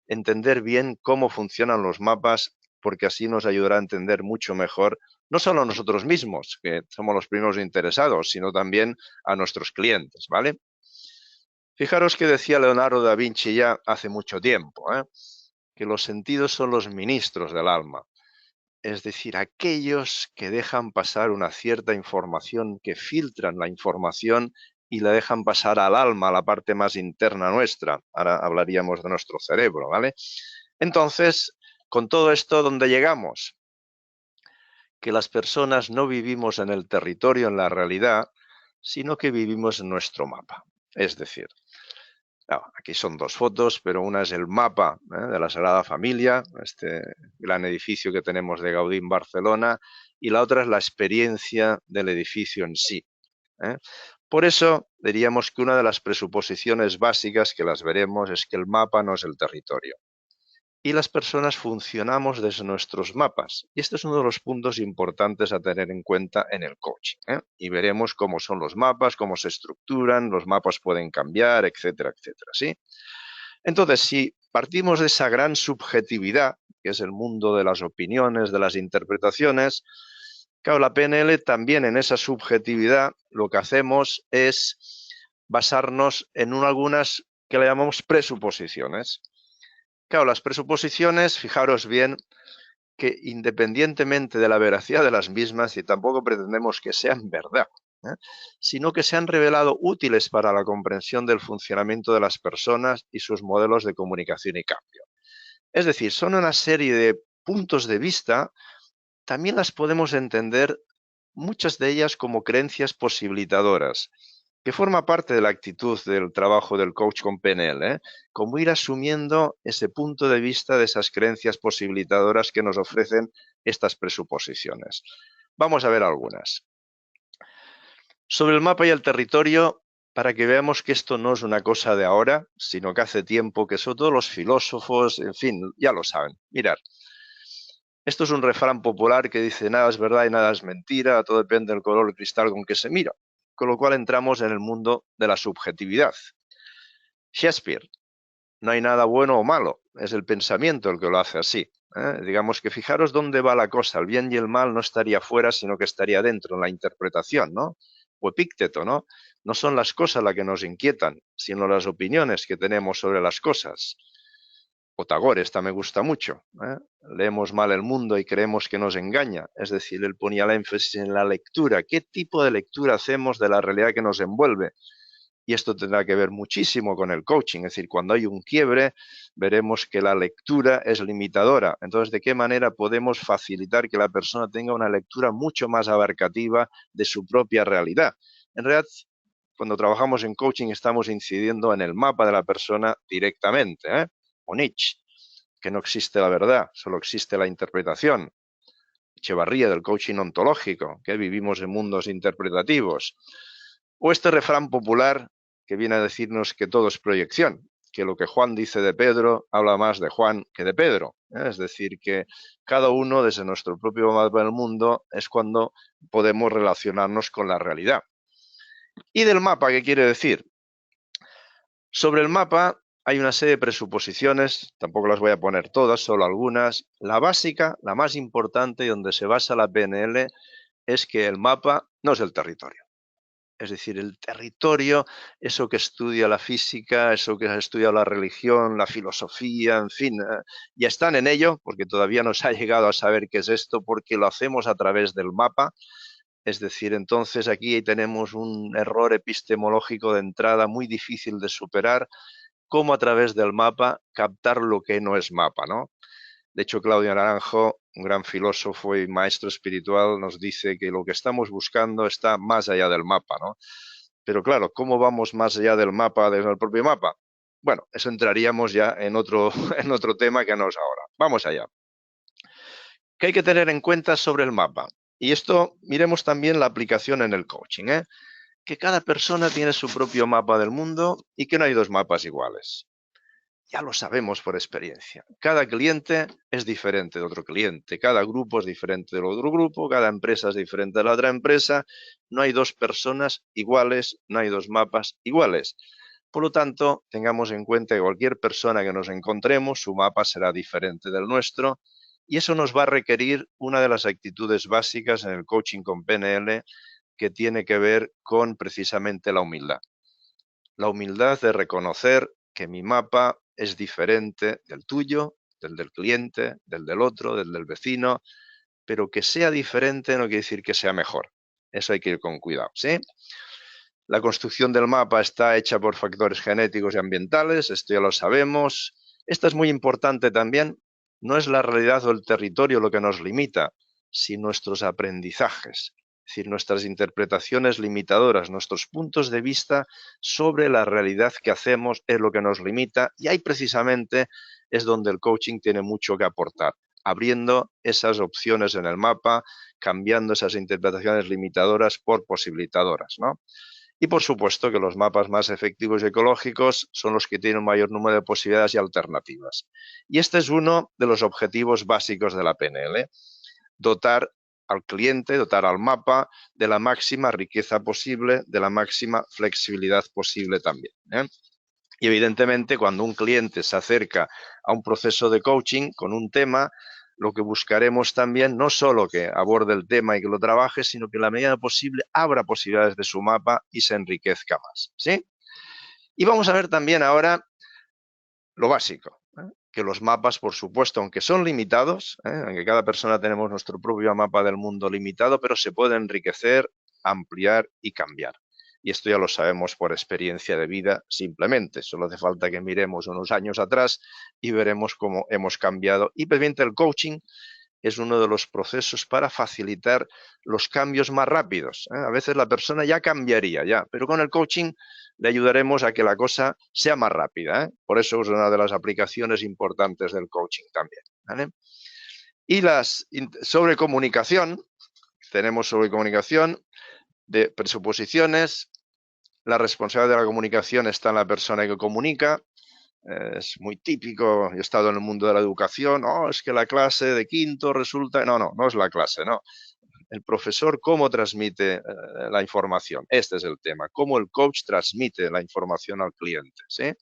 entender bien cómo funcionan los mapas, porque así nos ayudará a entender mucho mejor, no solo a nosotros mismos, que somos los primeros interesados, sino también a nuestros clientes, ¿vale? Fijaros que decía Leonardo da Vinci ya hace mucho tiempo, que los sentidos son los ministros del alma. Es decir, aquellos que dejan pasar una cierta información, que filtran la información y la dejan pasar al alma, a la parte más interna nuestra. Ahora hablaríamos de nuestro cerebro, ¿vale? Entonces, con todo esto, ¿dónde llegamos? Que las personas no vivimos en el territorio, en la realidad, sino que vivimos en nuestro mapa. Es decir, aquí son 2 fotos, pero una es el mapa de la Sagrada Familia, este gran edificio que tenemos de Gaudí en Barcelona, y la otra es la experiencia del edificio en sí. Por eso diríamos que una de las presuposiciones básicas, que las veremos, es que el mapa no es el territorio. Y las personas funcionamos desde nuestros mapas. Y este es uno de los puntos importantes a tener en cuenta en el coaching. Y veremos cómo son los mapas, cómo se estructuran, los mapas pueden cambiar, etcétera, etcétera. ¿Sí? Entonces, si partimos de esa gran subjetividad, que es el mundo de las opiniones, de las interpretaciones, claro, la PNL también en esa subjetividad lo que hacemos es basarnos en algunas que le llamamos presuposiciones. Claro, las presuposiciones, fijaros bien, que independientemente de la veracidad de las mismas, y tampoco pretendemos que sean verdad, sino que se han revelado útiles para la comprensión del funcionamiento de las personas y sus modelos de comunicación y cambio. Es decir, son una serie de puntos de vista, también las podemos entender, muchas de ellas como creencias posibilitadoras, que forma parte de la actitud del trabajo del coach con PNL, como ir asumiendo ese punto de vista de esas creencias posibilitadoras que nos ofrecen estas presuposiciones. Vamos a ver algunas. Sobre el mapa y el territorio, para que veamos que esto no es una cosa de ahora, sino que hace tiempo, que sobre todo los filósofos, en fin, ya lo saben. Mirad, esto es un refrán popular que dice nada es verdad y nada es mentira, todo depende del color del cristal con que se mira. Con lo cual entramos en el mundo de la subjetividad. Shakespeare, no hay nada bueno o malo, es el pensamiento el que lo hace así. Digamos que fijaros dónde va la cosa, el bien y el mal no estaría fuera, sino que estaría dentro, en la interpretación, ¿no? O Epícteto, ¿no? No son las cosas las que nos inquietan, sino las opiniones que tenemos sobre las cosas. O Tagore, esta me gusta mucho. Leemos mal el mundo y creemos que nos engaña. Es decir, él ponía el énfasis en la lectura. ¿Qué tipo de lectura hacemos de la realidad que nos envuelve? Y esto tendrá que ver muchísimo con el coaching. Es decir, cuando hay un quiebre, veremos que la lectura es limitadora. Entonces, ¿de qué manera podemos facilitar que la persona tenga una lectura mucho más abarcativa de su propia realidad? En realidad, cuando trabajamos en coaching, estamos incidiendo en el mapa de la persona directamente, o Nietzsche, que no existe la verdad, solo existe la interpretación. Echevarría del coaching ontológico, que vivimos en mundos interpretativos. O este refrán popular que viene a decirnos que todo es proyección, que lo que Juan dice de Pedro habla más de Juan que de Pedro. Es decir, que cada uno desde nuestro propio mapa del mundo es cuando podemos relacionarnos con la realidad. ¿Y del mapa qué quiere decir? Sobre el mapa hay una serie de presuposiciones, tampoco las voy a poner todas, solo algunas. La básica, la más importante y donde se basa la PNL, es que el mapa no es el territorio. Es decir, el territorio, eso que estudia la física, eso que ha estudiado la religión, la filosofía, en fin, ya están en ello, porque todavía no se ha llegado a saber qué es esto, porque lo hacemos a través del mapa. Es decir, entonces aquí tenemos un error epistemológico de entrada muy difícil de superar, cómo a través del mapa captar lo que no es mapa, ¿no? De hecho, Claudio Naranjo, un gran filósofo y maestro espiritual, nos dice que lo que estamos buscando está más allá del mapa, ¿no? Pero claro, ¿cómo vamos más allá del mapa, desde el propio mapa? Bueno, eso entraríamos ya en otro, en otro tema que no es ahora. Vamos allá. ¿Qué hay que tener en cuenta sobre el mapa? Y esto, miremos también la aplicación en el coaching, ¿eh? Que cada persona tiene su propio mapa del mundo y que no hay dos mapas iguales. Ya lo sabemos por experiencia. Cada cliente es diferente de otro cliente, cada grupo es diferente del otro grupo, cada empresa es diferente de la otra empresa. No hay dos personas iguales, no hay dos mapas iguales. Por lo tanto, tengamos en cuenta que cualquier persona que nos encontremos, su mapa será diferente del nuestro y eso nos va a requerir una de las actitudes básicas en el coaching con PNL que tiene que ver con precisamente la humildad. La humildad de reconocer que mi mapa es diferente del tuyo, del cliente, del otro, del vecino, pero que sea diferente no quiere decir que sea mejor. Eso hay que ir con cuidado, ¿sí? La construcción del mapa está hecha por factores genéticos y ambientales, esto ya lo sabemos. Esto es muy importante también. No es la realidad o el territorio lo que nos limita, sino nuestros aprendizajes. Es decir, nuestras interpretaciones limitadoras, nuestros puntos de vista sobre la realidad que hacemos es lo que nos limita y ahí precisamente es donde el coaching tiene mucho que aportar, abriendo esas opciones en el mapa, cambiando esas interpretaciones limitadoras por posibilitadoras, ¿no? Y por supuesto que los mapas más efectivos y ecológicos son los que tienen un mayor número de posibilidades y alternativas. Y este es uno de los objetivos básicos de la PNL, dotar al cliente, dotar al mapa de la máxima riqueza posible, de la máxima flexibilidad posible también, ¿eh? Y evidentemente cuando un cliente se acerca a un proceso de coaching con un tema, lo que buscaremos también no solo que aborde el tema y que lo trabaje, sino que en la medida posible abra posibilidades de su mapa y se enriquezca más, ¿sí? Y vamos a ver también ahora lo básico, ¿eh? Que los mapas, por supuesto, aunque son limitados, aunque cada persona tenemos nuestro propio mapa del mundo limitado, pero se puede enriquecer, ampliar y cambiar. Y esto ya lo sabemos por experiencia de vida simplemente. Solo hace falta que miremos unos años atrás y veremos cómo hemos cambiado. Y precisamente el coaching es uno de los procesos para facilitar los cambios más rápidos, ¿eh? A veces la persona ya cambiaría, ya, pero con el coaching le ayudaremos a que la cosa sea más rápida, ¿eh? Por eso es una de las aplicaciones importantes del coaching también, ¿vale? Y sobre comunicación, tenemos sobre comunicación de presuposiciones. La responsabilidad de la comunicación está en la persona que comunica. Es muy típico, he estado en el mundo de la educación, es que la clase de quinto resulta... No es la clase, no. El profesor, ¿cómo transmite la información? Este es el tema, cómo el coach transmite la información al cliente, ¿sí?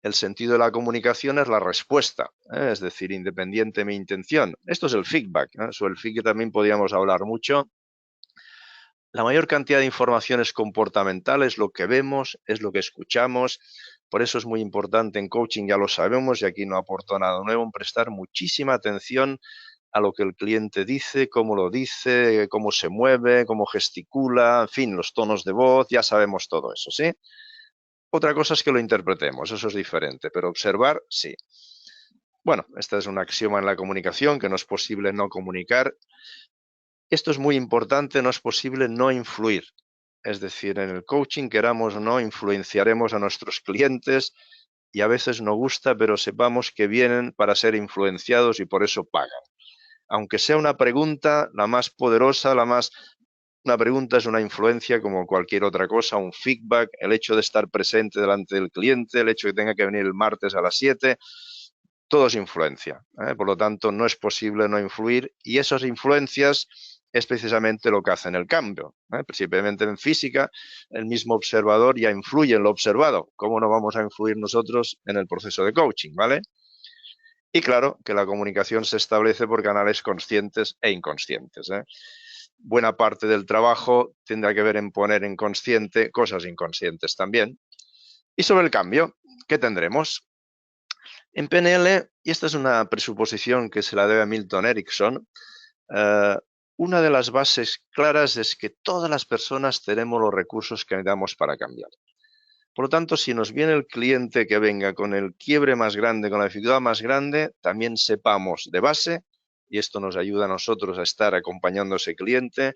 El sentido de la comunicación es la respuesta, es decir, independiente de mi intención. Esto es el feedback, ¿eh? Sobre el feedback también podríamos hablar mucho. La mayor cantidad de informaciones comportamentales, lo que vemos, es lo que escuchamos. Por eso es muy importante en coaching, ya lo sabemos, y aquí no aporto nada nuevo, en prestar muchísima atención a lo que el cliente dice, cómo se mueve, cómo gesticula, en fin, los tonos de voz, ya sabemos todo eso, ¿sí? Otra cosa es que lo interpretemos, eso es diferente, pero observar, sí. Bueno, esta es un axioma en la comunicación, que no es posible no comunicar. Esto es muy importante, no es posible no influir. Es decir, en el coaching, queramos o no, influenciaremos a nuestros clientes y a veces no gusta, pero sepamos que vienen para ser influenciados y por eso pagan. Aunque sea una pregunta, la más poderosa, una pregunta es una influencia como cualquier otra cosa, un feedback, el hecho de estar presente delante del cliente, el hecho de que tenga que venir el martes a las 7, todo es influencia. Por lo tanto, no es posible no influir y esas influencias es precisamente lo que hacen el cambio. Principalmente en física, el mismo observador ya influye en lo observado. ¿Cómo no vamos a influir nosotros en el proceso de coaching? ¿Vale? Y claro que la comunicación se establece por canales conscientes e inconscientes. Buena parte del trabajo tendrá que ver en poner en consciente cosas inconscientes también. Y sobre el cambio, ¿qué tendremos? En PNL, y esta es una presuposición que se la debe a Milton Erickson, una de las bases claras es que todas las personas tenemos los recursos que necesitamos para cambiar. Por lo tanto, si nos viene el cliente que venga con el quiebre más grande, con la dificultad más grande, también sepamos de base, y esto nos ayuda a nosotros a estar acompañando a ese cliente,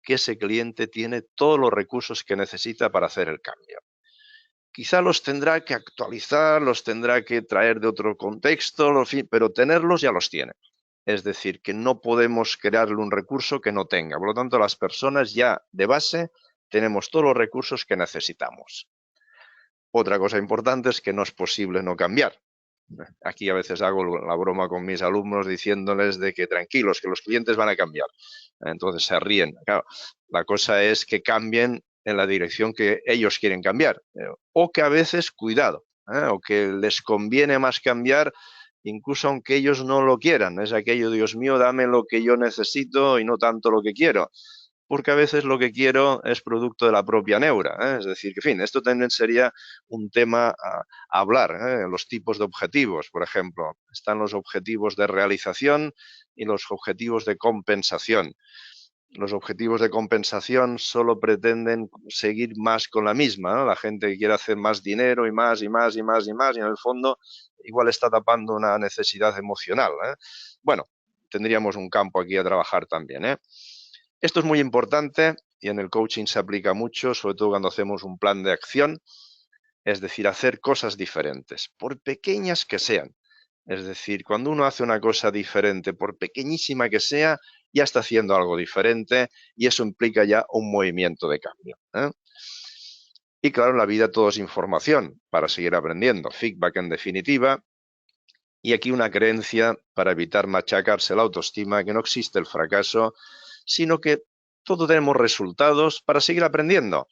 que ese cliente tiene todos los recursos que necesita para hacer el cambio. Quizá los tendrá que actualizar, los tendrá que traer de otro contexto, pero tenerlos ya los tiene. Es decir, que no podemos crearle un recurso que no tenga. Por lo tanto, las personas ya de base tenemos todos los recursos que necesitamos. Otra cosa importante es que no es posible no cambiar. Aquí a veces hago la broma con mis alumnos diciéndoles de que tranquilos, que los clientes van a cambiar. Entonces se ríen. Claro, la cosa es que cambien en la dirección que ellos quieren cambiar. O que a veces, cuidado, o que les conviene más cambiar incluso aunque ellos no lo quieran. Es aquello, Dios mío, dame lo que yo necesito y no tanto lo que quiero. Porque a veces lo que quiero es producto de la propia neura. Es decir, que, en fin, esto también sería un tema a hablar. Los tipos de objetivos, por ejemplo. Están los objetivos de realización y los objetivos de compensación. Los objetivos de compensación solo pretenden seguir más con la misma, ¿no? La gente que quiere hacer más dinero y más y más y más y más y en el fondo igual está tapando una necesidad emocional. Bueno, tendríamos un campo aquí a trabajar también. Esto es muy importante y en el coaching se aplica mucho, sobre todo cuando hacemos un plan de acción, es decir, hacer cosas diferentes, por pequeñas que sean. Es decir, cuando uno hace una cosa diferente, por pequeñísima que sea, ya está haciendo algo diferente y eso implica ya un movimiento de cambio. Y claro, en la vida todo es información para seguir aprendiendo. Feedback en definitiva. Y aquí una creencia para evitar machacarse la autoestima, que no existe el fracaso, sino que todos tenemos resultados para seguir aprendiendo.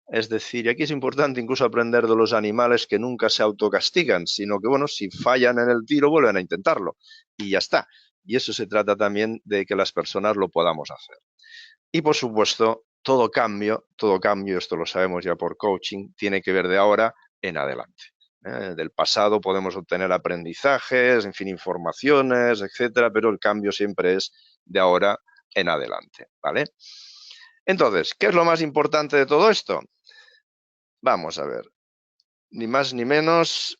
Es decir, aquí es importante incluso aprender de los animales que nunca se autocastigan, sino que, bueno, si fallan en el tiro, vuelven a intentarlo y ya está. Y eso se trata también de que las personas lo podamos hacer. Y, por supuesto, todo cambio, esto lo sabemos ya por coaching, tiene que ver de ahora en adelante. Del pasado podemos obtener aprendizajes, en fin, informaciones, etcétera, pero el cambio siempre es de ahora en adelante, ¿vale? Entonces, ¿qué es lo más importante de todo esto? Vamos a ver, ni más ni menos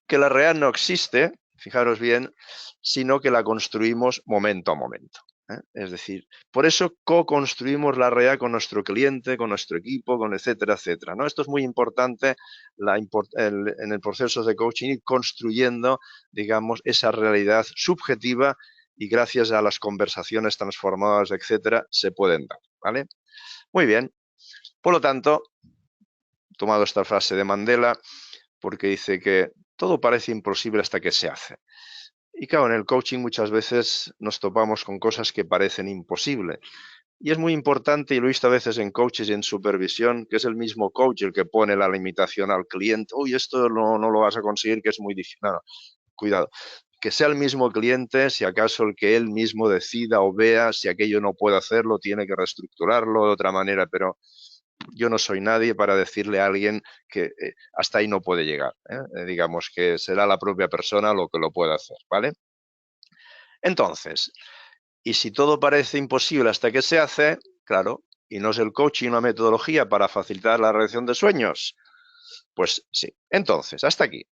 que la realidad no existe, fijaros bien, sino que la construimos momento a momento. Es decir, por eso co-construimos la realidad con nuestro cliente, con nuestro equipo, con etcétera, etcétera, ¿no? Esto es muy importante en el proceso de coaching, ir construyendo, digamos, esa realidad subjetiva y gracias a las conversaciones transformadas, etcétera, se pueden dar, ¿vale? Muy bien. Por lo tanto, he tomado esta frase de Mandela porque dice que todo parece imposible hasta que se hace. Y claro, en el coaching muchas veces nos topamos con cosas que parecen imposibles. Y es muy importante, y lo he visto a veces en coaches y en supervisión, que es el mismo coach el que pone la limitación al cliente. Uy, esto no lo vas a conseguir, que es muy difícil. No, cuidado. Que sea el mismo cliente, si acaso el que él mismo decida o vea, si aquello no puede hacerlo, tiene que reestructurarlo de otra manera, pero yo no soy nadie para decirle a alguien que hasta ahí no puede llegar. Digamos que será la propia persona lo que lo pueda hacer, ¿vale? Entonces, y si todo parece imposible hasta que se hace, claro, y no es el coaching una metodología para facilitar la realización de sueños, pues sí. Entonces, hasta aquí,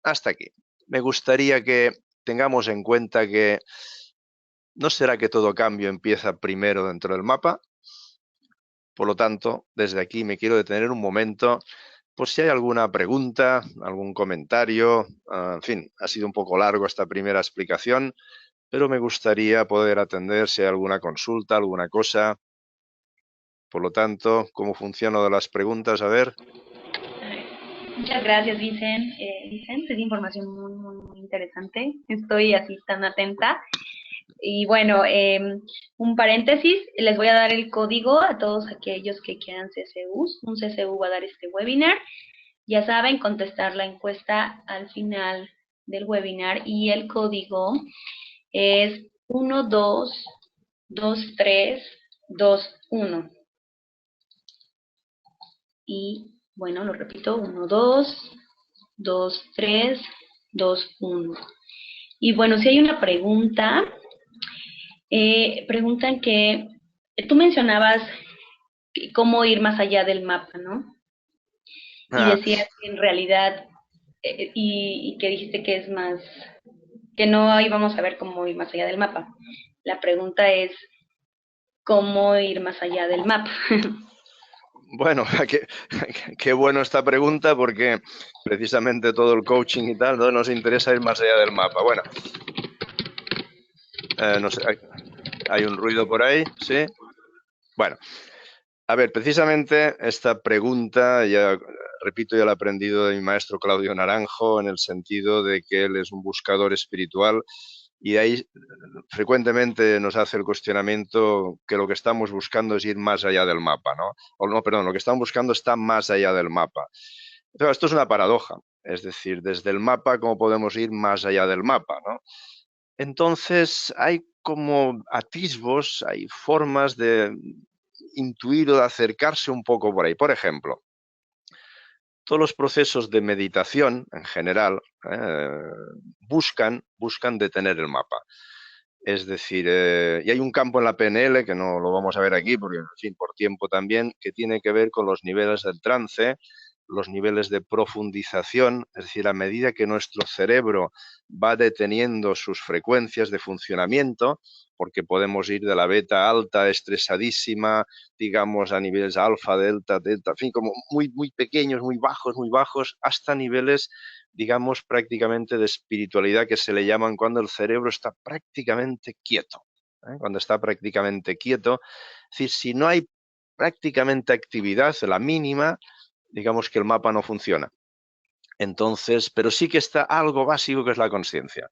hasta aquí. Me gustaría que tengamos en cuenta que no será que todo cambio empieza primero dentro del mapa. Por lo tanto, desde aquí me quiero detener un momento por si hay alguna pregunta, algún comentario. En fin, ha sido un poco largo esta primera explicación, pero me gustaría poder atender si hay alguna consulta, alguna cosa. Por lo tanto, ¿cómo funciona lo de las preguntas? A ver. Muchas gracias, Vicent. Vicent, es información muy interesante. Estoy así tan atenta. Y bueno, un paréntesis, les voy a dar el código a todos aquellos que quieran CCUs. Un CCU va a dar este webinar. Ya saben, contestar la encuesta al final del webinar y el código es 122321. Y bueno, lo repito, 122321. Y bueno, si hay una pregunta, preguntan que tú mencionabas cómo ir más allá del mapa, ¿no? Y decías que en realidad, y que dijiste que es más, que no íbamos a ver cómo ir más allá del mapa. La pregunta es, ¿cómo ir más allá del mapa? Bueno, qué bueno esta pregunta porque precisamente todo el coaching y tal, ¿no? Nos interesa ir más allá del mapa. Bueno, no sé, hay un ruido por ahí, ¿sí? Bueno, a ver, precisamente esta pregunta, ya repito, ya la he aprendido de mi maestro Claudio Naranjo, en el sentido de que él es un buscador espiritual y ahí frecuentemente nos hace el cuestionamiento que lo que estamos buscando es ir más allá del mapa, ¿no? O no, perdón, lo que estamos buscando está más allá del mapa. Pero esto es una paradoja, es decir, desde el mapa, ¿cómo podemos ir más allá del mapa, ¿no? Entonces, hay como atisbos, hay formas de intuir o de acercarse un poco por ahí. Por ejemplo, todos los procesos de meditación en general buscan detener el mapa. Es decir, y hay un campo en la PNL, que no lo vamos a ver aquí, porque, en fin, por tiempo también, que tiene que ver con los niveles del trance, los niveles de profundización, es decir, a medida que nuestro cerebro va deteniendo sus frecuencias de funcionamiento, porque podemos ir de la beta alta, estresadísima, digamos, a niveles alfa, delta, delta, en fin, como muy pequeños, muy bajos, hasta niveles, digamos, prácticamente de espiritualidad que se le llaman cuando el cerebro está prácticamente quieto. Cuando está prácticamente quieto, es decir, si no hay prácticamente actividad, la mínima, digamos que el mapa no funciona. Entonces, pero sí que está algo básico que es la conciencia.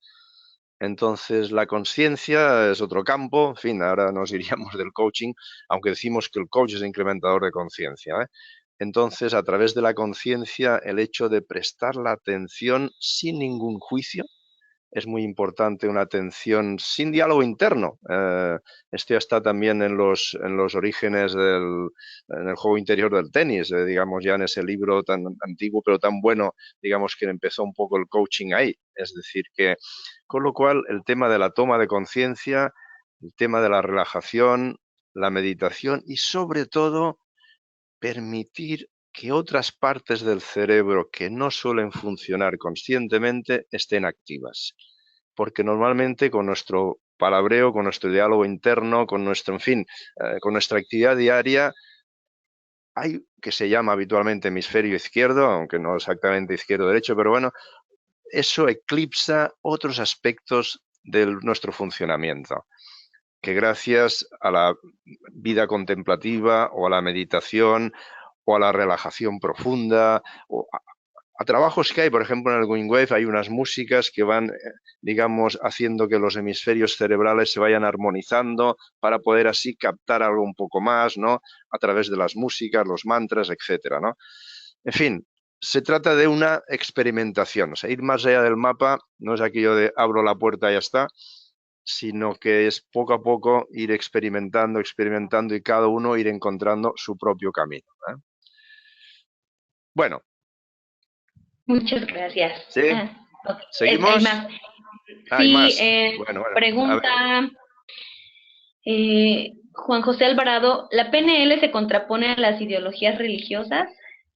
Entonces, la conciencia es otro campo, en fin, ahora nos iríamos del coaching, aunque decimos que el coach es incrementador de conciencia. Entonces, a través de la conciencia, el hecho de prestar la atención sin ningún juicio, es muy importante una atención sin diálogo interno. Esto ya está también en los orígenes en el juego interior del tenis, digamos, ya en ese libro tan antiguo pero tan bueno, digamos, que empezó un poco el coaching ahí. Es decir, que con lo cual el tema de la toma de conciencia, el tema de la relajación, la meditación y sobre todo permitir que otras partes del cerebro que no suelen funcionar conscientemente estén activas. Porque normalmente con nuestro palabreo, con nuestro diálogo interno, con nuestro, en fin, con nuestra actividad diaria, hay que se llama habitualmente hemisferio izquierdo, aunque no exactamente izquierdo-derecho, pero bueno, eso eclipsa otros aspectos de nuestro funcionamiento, que gracias a la vida contemplativa o a la meditación o a la relajación profunda o a trabajos que hay, por ejemplo, en el Wingwave hay unas músicas que van, digamos, haciendo que los hemisferios cerebrales se vayan armonizando para poder así captar algo un poco más, ¿no? A través de las músicas, los mantras, etcétera, ¿no? En fin, se trata de una experimentación, o sea, ir más allá del mapa no es aquello de abro la puerta y ya está, sino que es poco a poco ir experimentando y cada uno ir encontrando su propio camino. Bueno. Muchas gracias. ¿Sí? Okay. Hay ¿Seguimos? más. Hay Sí, más. Bueno, a ver. pregunta Juan José Alvarado, ¿la PNL se contrapone a las ideologías religiosas?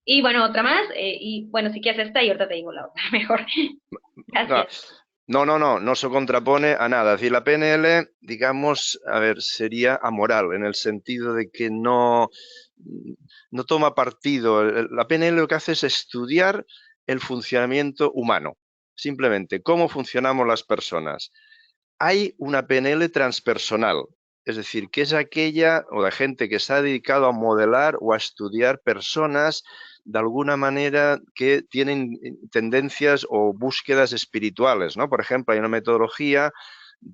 Y bueno, otra más, y bueno, si quieres esta y ahorita te digo la otra, mejor. Gracias. No se contrapone a nada. Es decir, la PNL, digamos, a ver, sería amoral en el sentido de que no toma partido. La PNL lo que hace es estudiar el funcionamiento humano. Simplemente, cómo funcionamos las personas. hay una PNL transpersonal, es decir, que es aquella o la gente que se ha dedicado a modelar o a estudiar personas de alguna manera que tienen tendencias o búsquedas espirituales, ¿no? Por ejemplo, hay una metodología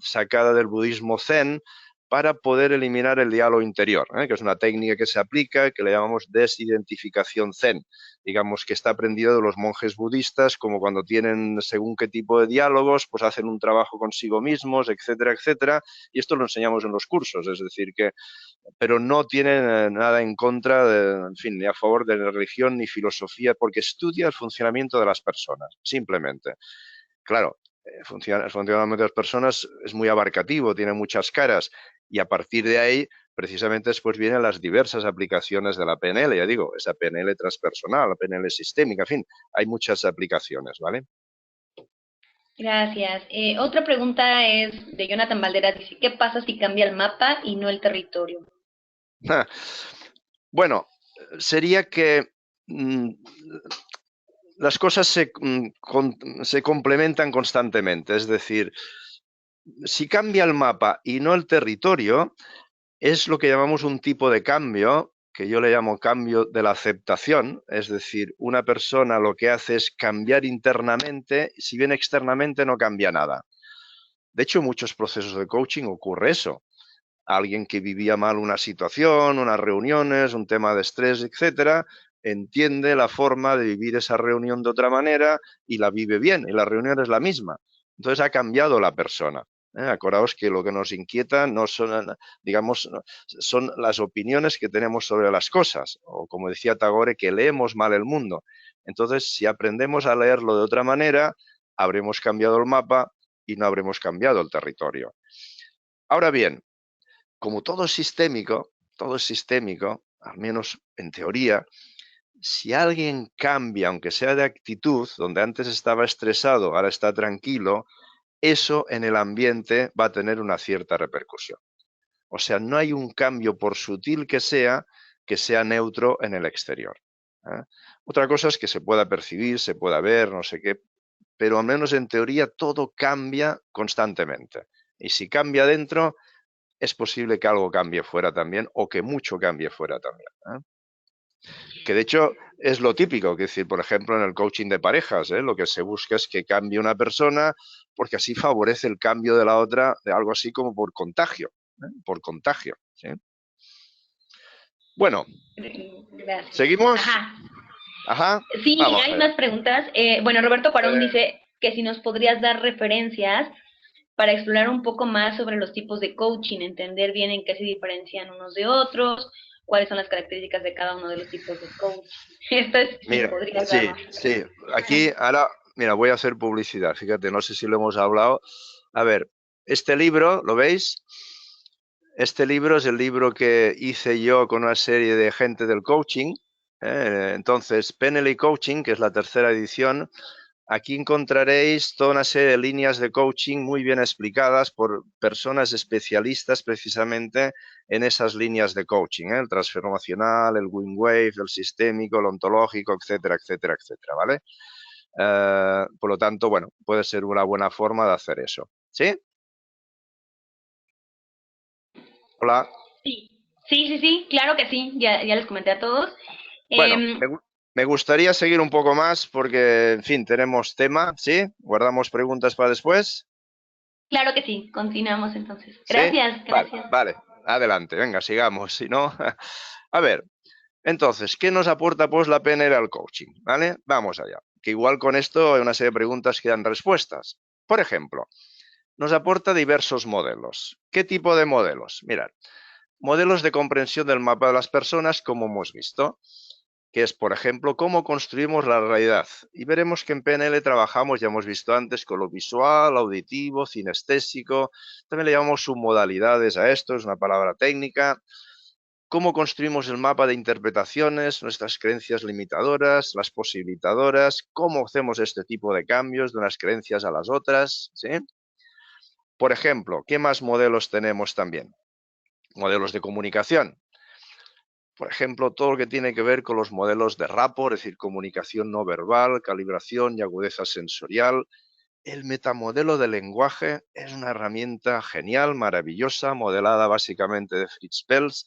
sacada del budismo zen para poder eliminar el diálogo interior, que es una técnica que se aplica, que le llamamos desidentificación zen. Digamos que está aprendido de los monjes budistas, como cuando tienen según qué tipo de diálogos, pues hacen un trabajo consigo mismos, etcétera, etcétera, y esto lo enseñamos en los cursos, es decir, que pero no tiene nada en contra, en fin, ni a favor de la religión ni filosofía, porque estudia el funcionamiento de las personas, simplemente. Claro, el funcionamiento de las personas es muy abarcativo, tiene muchas caras, y a partir de ahí, precisamente después vienen las diversas aplicaciones de la PNL, ya digo, esa PNL transpersonal, la PNL sistémica, en fin, hay muchas aplicaciones, ¿vale? Gracias. Otra pregunta es de Jonathan Valderas. Dice, ¿qué pasa si cambia el mapa y no el territorio? Bueno, sería que las cosas se complementan constantemente, es decir, si cambia el mapa y no el territorio, es lo que llamamos un tipo de cambio, que yo le llamo cambio de la aceptación, es decir, una persona lo que hace es cambiar internamente, si bien externamente no cambia nada. De hecho, en muchos procesos de coaching ocurre eso. Alguien que vivía mal una situación, unas reuniones, un tema de estrés, etcétera, entiende la forma de vivir esa reunión de otra manera y la vive bien, y la reunión es la misma. Entonces ha cambiado la persona. Acordaos que lo que nos inquieta no son, digamos, son las opiniones que tenemos sobre las cosas, o como decía Tagore, que leemos mal el mundo. Entonces, si aprendemos a leerlo de otra manera, habremos cambiado el mapa y no habremos cambiado el territorio. Ahora bien, como todo es sistémico, al menos en teoría, si alguien cambia, aunque sea de actitud, donde antes estaba estresado, ahora está tranquilo, eso en el ambiente va a tener una cierta repercusión. O sea, no hay un cambio, por sutil que sea neutro en el exterior. Otra cosa es que se pueda percibir, se pueda ver, no sé qué, pero al menos en teoría todo cambia constantemente. Y si cambia dentro, es posible que algo cambie fuera también o que mucho cambie fuera también. Que de hecho es lo típico, que es decir, por ejemplo, en el coaching de parejas, lo que se busca es que cambie una persona porque así favorece el cambio de la otra, de algo así como por contagio, por contagio. ¿Sí? Bueno, Gracias. ¿seguimos? Ajá. Ajá, Sí, vamos hay allá. más preguntas. Bueno, Roberto Cuarón Eh, dice que si nos podrías dar referencias para explorar un poco más sobre los tipos de coaching, entender bien en qué se diferencian unos de otros, cuáles son las características de cada uno de los tipos de coaching. Esto es si Mira, podrías dar sí, más. sí. Aquí ahora, mira, voy a hacer publicidad. Fíjate, no sé si lo hemos hablado. A ver, este libro, ¿lo veis? Este libro es el libro que hice yo con una serie de gente del coaching. Entonces, PNL Coaching, que es la tercera edición, aquí encontraréis toda una serie de líneas de coaching muy bien explicadas por personas especialistas precisamente en esas líneas de coaching, el transformacional, el Wing Wave, el sistémico, el ontológico, etcétera, etcétera, etcétera, ¿vale? Por lo tanto, bueno, puede ser una buena forma de hacer eso. ¿Sí? Hola. Sí, sí, sí, sí, claro que sí, ya les comenté a todos. Bueno, Eh, me gustaría seguir un poco más porque, en fin, tenemos tema, ¿sí? ¿Guardamos preguntas para después? claro que sí, continuamos entonces. ¿Sí? Gracias, Vale, gracias. vale. Adelante, venga, sigamos. Si no, a ver, entonces, ¿qué nos aporta pues la PNL al coaching? ¿Vale? Vamos allá. Que igual con esto hay una serie de preguntas que dan respuestas. Por ejemplo, nos aporta diversos modelos. ¿Qué tipo de modelos? Mirad, modelos de comprensión del mapa de las personas, como hemos visto, que es, por ejemplo, cómo construimos la realidad. Y veremos que en PNL trabajamos, ya hemos visto antes, con lo visual, auditivo, cinestésico. También le llamamos submodalidades a esto, es una palabra técnica. Cómo construimos el mapa de interpretaciones, nuestras creencias limitadoras, las posibilitadoras, cómo hacemos este tipo de cambios de unas creencias a las otras. ¿Sí? Por ejemplo, ¿qué más modelos tenemos también? Modelos de comunicación. Por ejemplo, todo lo que tiene que ver con los modelos de rapport, es decir, comunicación no verbal, calibración y agudeza sensorial. El metamodelo del lenguaje es una herramienta genial, maravillosa, modelada básicamente de Fritz Perls.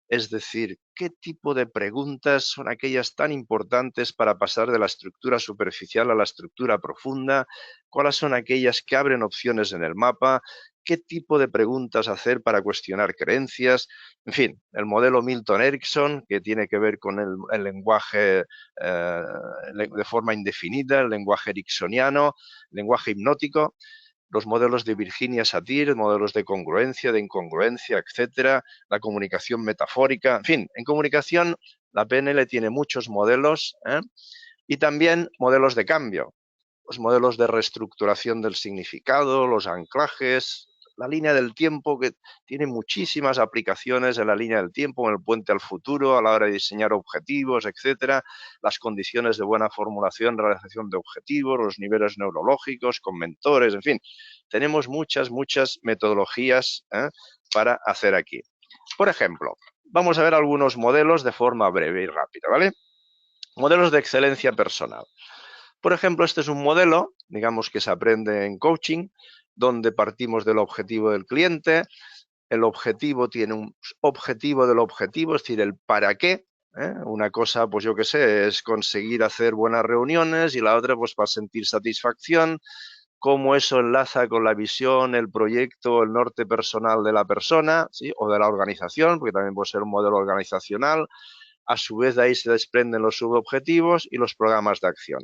Es decir, qué tipo de preguntas son aquellas tan importantes para pasar de la estructura superficial a la estructura profunda, cuáles son aquellas que abren opciones en el mapa, qué tipo de preguntas hacer para cuestionar creencias. En fin, el modelo Milton Erickson, que tiene que ver con el lenguaje de forma indefinida, el lenguaje ericksoniano, lenguaje hipnótico, los modelos de Virginia Satir, modelos de congruencia, de incongruencia, etcétera, la comunicación metafórica, en fin, en comunicación la PNL tiene muchos modelos y también modelos de cambio, los modelos de reestructuración del significado, los anclajes, la línea del tiempo, que tiene muchísimas aplicaciones en la línea del tiempo, en el puente al futuro, a la hora de diseñar objetivos, etcétera, las condiciones de buena formulación, realización de objetivos, los niveles neurológicos, con mentores, en fin, tenemos muchas metodologías para hacer aquí. Por ejemplo, vamos a ver algunos modelos de forma breve y rápida, ¿vale? Modelos de excelencia personal. Por ejemplo, este es un modelo, digamos que se aprende en coaching, donde partimos del objetivo del cliente. El objetivo tiene un objetivo del objetivo, es decir, el para qué. Una cosa, pues yo qué sé, es conseguir hacer buenas reuniones y la otra, pues para sentir satisfacción. Cómo eso enlaza con la visión, el proyecto, el norte personal de la persona, ¿sí? O de la organización, porque también puede ser un modelo organizacional. A su vez, de ahí se desprenden los subobjetivos y los programas de acción.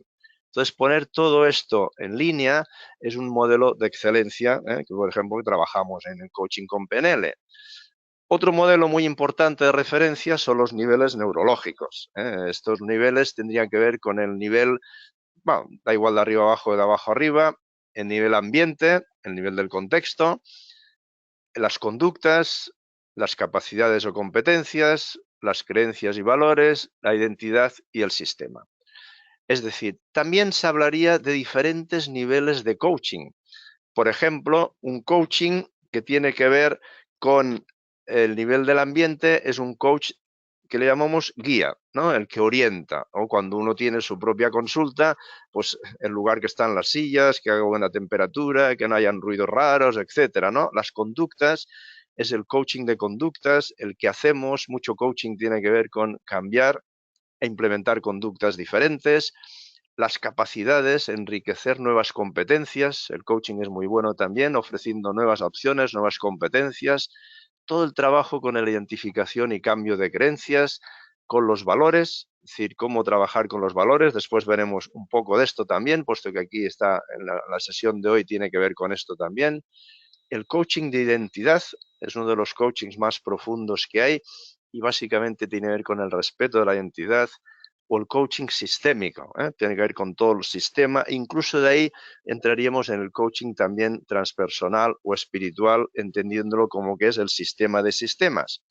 Entonces, poner todo esto en línea es un modelo de excelencia, que por ejemplo trabajamos en el coaching con PNL. Otro modelo muy importante de referencia son los niveles neurológicos. Estos niveles tendrían que ver con el nivel, bueno, da igual de arriba abajo, de abajo arriba, el nivel ambiente, el nivel del contexto, las conductas, las capacidades o competencias, las creencias y valores, la identidad y el sistema. Es decir, también se hablaría de diferentes niveles de coaching. Por ejemplo, un coaching que tiene que ver con el nivel del ambiente es un coach que le llamamos guía, ¿no? El que orienta. O cuando uno tiene su propia consulta, pues el lugar que están las sillas, que haga buena temperatura, que no hayan ruidos raros, etcétera, ¿no? Las conductas es el coaching de conductas, el que hacemos, mucho coaching tiene que ver con cambiar e implementar conductas diferentes, las capacidades, enriquecer nuevas competencias. El coaching es muy bueno también, ofreciendo nuevas opciones, nuevas competencias. Todo el trabajo con la identificación y cambio de creencias, con los valores, es decir, cómo trabajar con los valores. Después veremos un poco de esto también, puesto que aquí está en la sesión de hoy, tiene que ver con esto también. El coaching de identidad es uno de los coachings más profundos que hay y básicamente tiene que ver con el respeto de la identidad, o el coaching sistémico, tiene que ver con todo el sistema. Incluso de ahí entraríamos en el coaching también transpersonal o espiritual, entendiéndolo como que es el sistema de sistemas.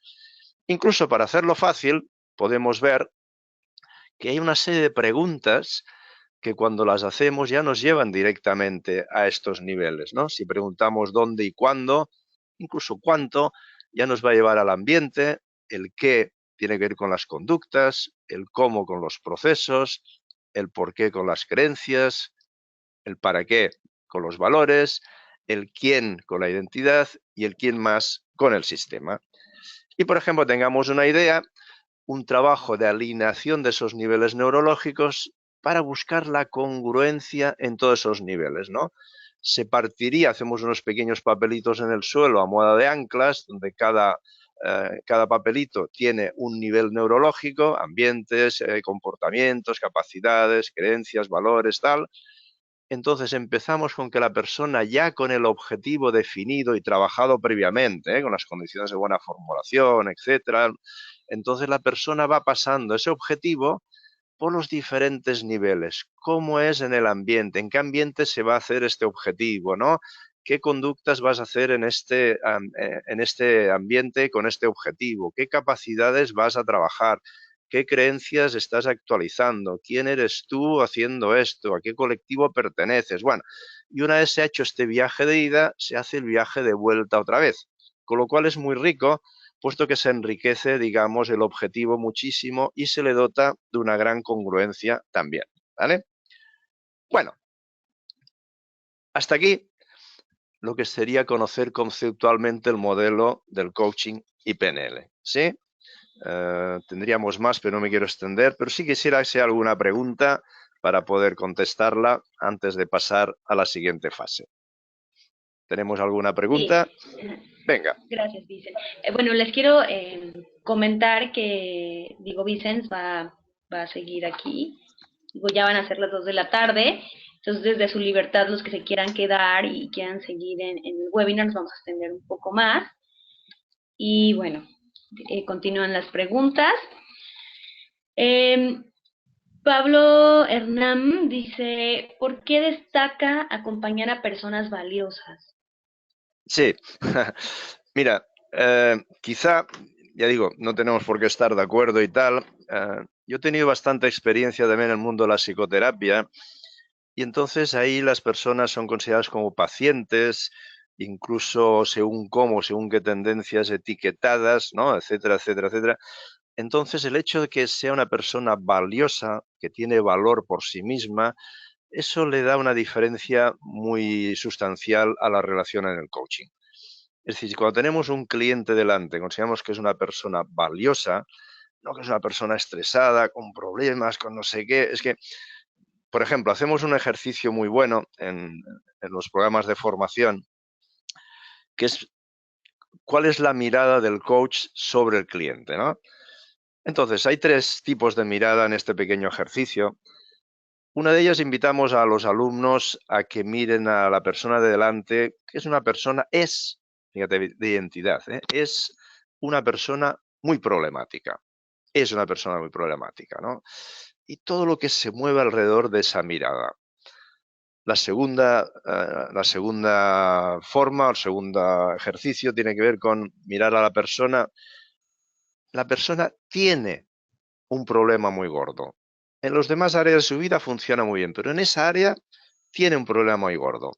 Incluso para hacerlo fácil, podemos ver que hay una serie de preguntas que cuando las hacemos ya nos llevan directamente a estos niveles, ¿no? Si preguntamos dónde y cuándo, incluso cuánto, ya nos va a llevar al ambiente, el qué tiene que ver con las conductas, el cómo con los procesos, el por qué con las creencias, el para qué con los valores, el quién con la identidad y el quién más con el sistema. Y, por ejemplo, tengamos una idea, un trabajo de alineación de esos niveles neurológicos para buscar la congruencia en todos esos niveles, ¿no? Se partiría, hacemos unos pequeños papelitos en el suelo a modo de anclas, donde cada papelito tiene un nivel neurológico, ambientes, comportamientos, capacidades, creencias, valores, tal. Entonces empezamos con que la persona ya con el objetivo definido y trabajado previamente, con las condiciones de buena formulación, etcétera, entonces la persona va pasando ese objetivo por los diferentes niveles. ¿Cómo es en el ambiente? ¿En qué ambiente se va a hacer este objetivo, no? ¿Qué conductas vas a hacer en este ambiente con este objetivo? ¿Qué capacidades vas a trabajar? ¿Qué creencias estás actualizando? ¿Quién eres tú haciendo esto? ¿A qué colectivo perteneces? Bueno, y una vez se ha hecho este viaje de ida, se hace el viaje de vuelta otra vez. Con lo cual es muy rico, puesto que se enriquece, digamos, el objetivo muchísimo y se le dota de una gran congruencia también, ¿vale? Bueno, Hasta aquí lo que sería conocer conceptualmente el modelo del coaching y PNL, ¿sí? Tendríamos más, pero no me quiero extender, pero sí quisiera hacer alguna pregunta para poder contestarla antes de pasar a la siguiente fase. ¿Tenemos alguna pregunta? Sí. Venga. Gracias, Vicente. Bueno, les quiero comentar que, digo, Vicente va a seguir aquí. Digo, ya van a ser las 2 de la tarde. Entonces, desde su libertad, los que se quieran quedar y quieran seguir en el webinar, nos vamos a extender un poco más. Y bueno, continúan las preguntas. Eh, Pablo Hernán dice, ¿por qué destaca acompañar a personas valiosas? Sí, mira, quizá, ya digo, no tenemos por qué estar de acuerdo y tal. Yo he tenido bastante experiencia también en el mundo de la psicoterapia y entonces ahí las personas son consideradas como pacientes, incluso según cómo, según qué tendencias etiquetadas, ¿no? Etcétera, etcétera, etcétera. Entonces el hecho de que sea una persona valiosa, que tiene valor por sí misma, eso le da una diferencia muy sustancial a la relación en el coaching. Es decir, cuando tenemos un cliente delante, consideramos que es una persona valiosa, no que es una persona estresada, con problemas, con no sé qué. Es que, por ejemplo, hacemos un ejercicio muy bueno en los programas de formación, que es cuál es la mirada del coach sobre el cliente, ¿no? Entonces, hay 3 tipos de mirada en este pequeño ejercicio. Una de ellas invitamos a los alumnos a que miren a la persona de delante, que es una persona, fíjate, de identidad, ¿eh? Es una persona muy problemática. Es una persona muy problemática, ¿no? Y todo lo que se mueve alrededor de esa mirada. La segunda forma, el segundo ejercicio tiene que ver con mirar a la persona. La persona tiene un problema muy gordo. En los demás áreas de su vida funciona muy bien, pero en esa área tiene un problema muy gordo.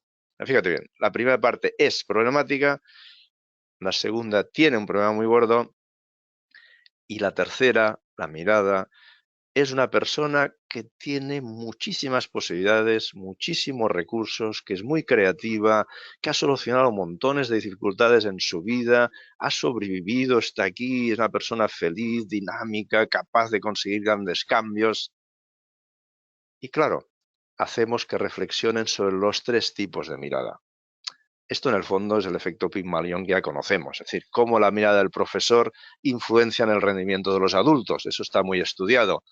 Fíjate bien, la primera parte es problemática, la segunda tiene un problema muy gordo y la tercera, la mirada, es una persona que tiene muchísimas posibilidades, muchísimos recursos, que es muy creativa, que ha solucionado montones de dificultades en su vida, ha sobrevivido, está aquí, es una persona feliz, dinámica, capaz de conseguir grandes cambios. Y claro, hacemos que reflexionen sobre los 3 tipos de mirada. Esto en el fondo es el efecto Pygmalion que ya conocemos, es decir, cómo la mirada del profesor influencia en el rendimiento de los adultos. Eso está muy estudiado.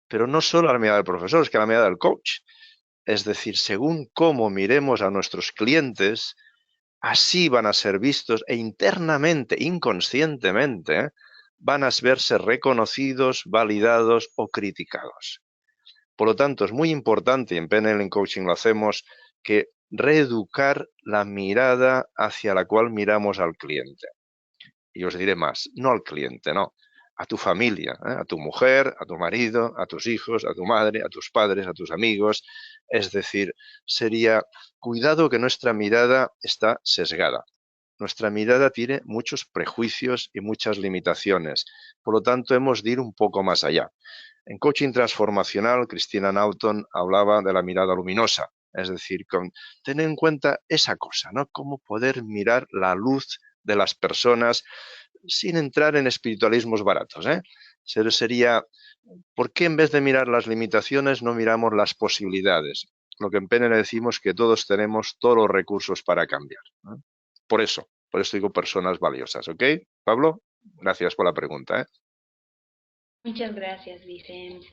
Pero no solo la mirada del profesor, es que la mirada del coach. Es decir, según cómo miremos a nuestros clientes, así van a ser vistos e internamente, inconscientemente, van a verse reconocidos, validados o criticados. Por lo tanto, es muy importante, y en PNL en Coaching lo hacemos, que reeducar la mirada hacia la cual miramos al cliente. Y os diré más, no al cliente, no, a tu familia, a tu mujer, a tu marido, a tus hijos, a tu madre, a tus padres, a tus amigos. Es decir, sería cuidado que nuestra mirada está sesgada. Nuestra mirada tiene muchos prejuicios y muchas limitaciones. Por lo tanto, hemos de ir un poco más allá. En coaching transformacional, Christina Naughton hablaba de la mirada luminosa, es decir, tener en cuenta esa cosa, ¿no? Cómo poder mirar la luz de las personas sin entrar en espiritualismos baratos, ¿eh? Sería, ¿por qué en vez de mirar las limitaciones no miramos las posibilidades? Lo que en PNL decimos que todos tenemos todos los recursos para cambiar, ¿no? Por eso digo personas valiosas, ¿ok? Pablo, gracias por la pregunta, ¿eh? Muchas gracias, Vicente.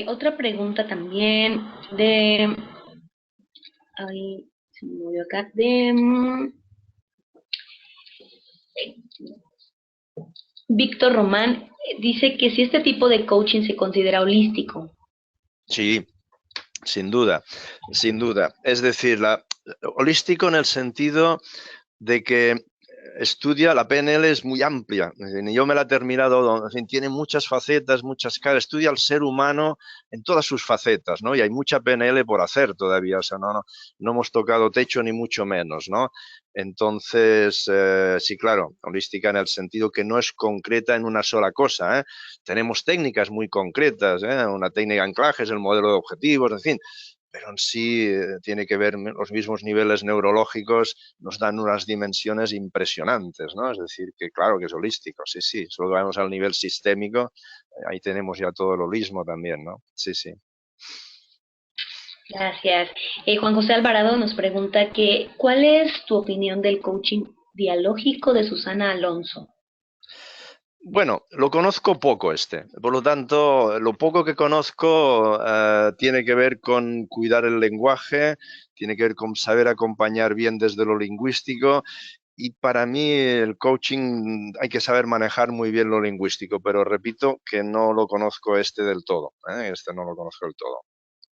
Otra pregunta también de... Ahí se me movió acá. De Víctor Román. Dice que si este tipo de coaching se considera holístico. Sí, sin duda, sin duda. Es decir, holístico en el sentido de que estudia, la PNL es muy amplia, ni yo me la he terminado, en fin, tiene muchas facetas, muchas caras, estudia al ser humano en todas sus facetas, ¿no? Y hay mucha PNL por hacer todavía, o sea, no hemos tocado techo ni mucho menos, ¿no? Entonces, sí, claro, holística en el sentido que no es concreta en una sola cosa, ¿eh? Tenemos técnicas muy concretas, ¿eh? Una técnica de anclaje es el modelo de objetivos, en fin, pero en sí tiene que ver, los mismos niveles neurológicos nos dan unas dimensiones impresionantes, ¿no? Es decir, que claro que es holístico, sí, sí, solo vamos al nivel sistémico, ahí tenemos ya todo el holismo también, ¿no? Sí, sí. Gracias. Juan José Alvarado nos pregunta que, ¿cuál es tu opinión del coaching dialógico de Susana Alonso? Bueno, lo conozco poco por lo tanto, lo poco que conozco tiene que ver con cuidar el lenguaje, tiene que ver con saber acompañar bien desde lo lingüístico y para mí el coaching hay que saber manejar muy bien lo lingüístico, pero repito que no lo conozco del todo, este no lo conozco del todo,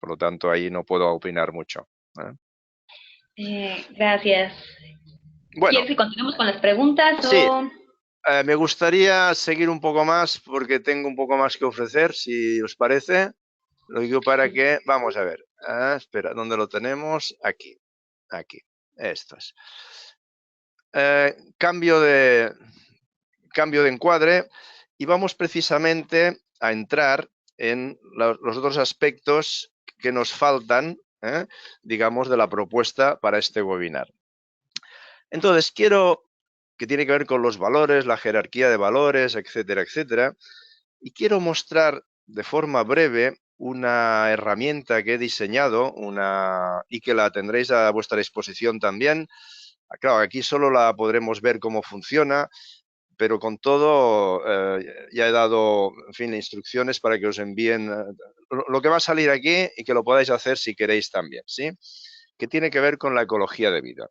por lo tanto ahí no puedo opinar mucho. ¿Eh? Gracias. Bueno, ¿Quieres que continuemos con las preguntas sí, o...? me gustaría seguir un poco más porque tengo un poco más que ofrecer, si os parece. Lo digo para que, vamos a ver, espera, ¿dónde lo tenemos? Aquí, aquí, esto es. Cambio cambio de encuadre y vamos precisamente a entrar en los otros aspectos que nos faltan, digamos, de la propuesta para este webinar. Entonces, que tiene que ver con los valores, la jerarquía de valores, etcétera, etcétera, y quiero mostrar de forma breve una herramienta que he diseñado y que la tendréis a vuestra disposición también. Claro, aquí solo la podremos ver cómo funciona, pero con todo ya he dado, en fin, instrucciones para que os envíen lo que va a salir aquí y que lo podáis hacer si queréis también, ¿sí? Que tiene que ver con la ecología de vida.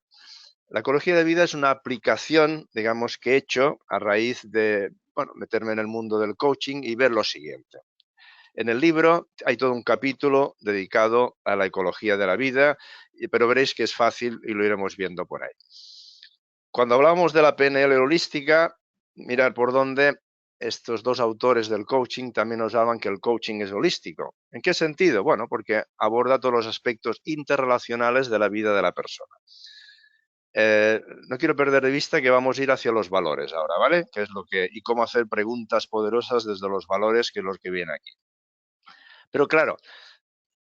La ecología de vida es una aplicación, digamos, que he hecho a raíz de, bueno, meterme en el mundo del coaching y ver lo siguiente. En el libro hay todo un capítulo dedicado a la ecología de la vida, pero veréis que es fácil y lo iremos viendo por ahí. Cuando hablamos de la PNL holística, mirad por dónde estos dos autores del coaching también nos hablan que el coaching es holístico. ¿En qué sentido? Bueno, porque aborda todos los aspectos interrelacionales de la vida de la persona. No quiero perder de vista que vamos a ir hacia los valores ahora, ¿vale? Que es y cómo hacer preguntas poderosas desde los valores, que es lo que viene aquí. Pero claro,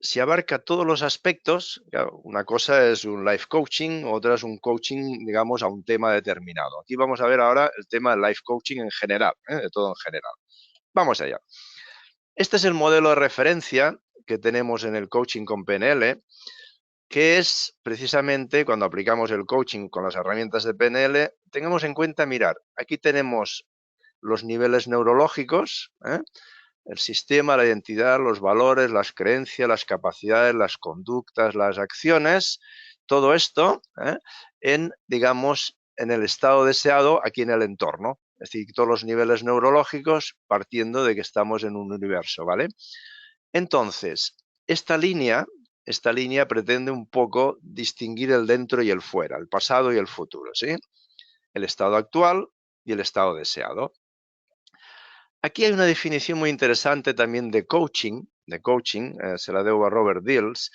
si abarca todos los aspectos, claro, una cosa es un life coaching, otra es un coaching, digamos, a un tema determinado. Aquí vamos a ver ahora el tema del life coaching en general, de todo en general. Vamos allá. Este es el modelo de referencia que tenemos en el coaching con PNL, que es precisamente cuando aplicamos el coaching con las herramientas de PNL, tengamos en cuenta, mirar, aquí tenemos los niveles neurológicos, el sistema, la identidad, los valores, las creencias, las capacidades, las conductas, las acciones, todo esto digamos, en el estado deseado aquí en el entorno. Es decir, todos los niveles neurológicos partiendo de que estamos en un universo, ¿vale? Entonces, esta línea pretende un poco distinguir el dentro y el fuera, el pasado y el futuro, ¿sí? El estado actual y el estado deseado. Aquí hay una definición muy interesante también de coaching, se la debo a Robert Dills.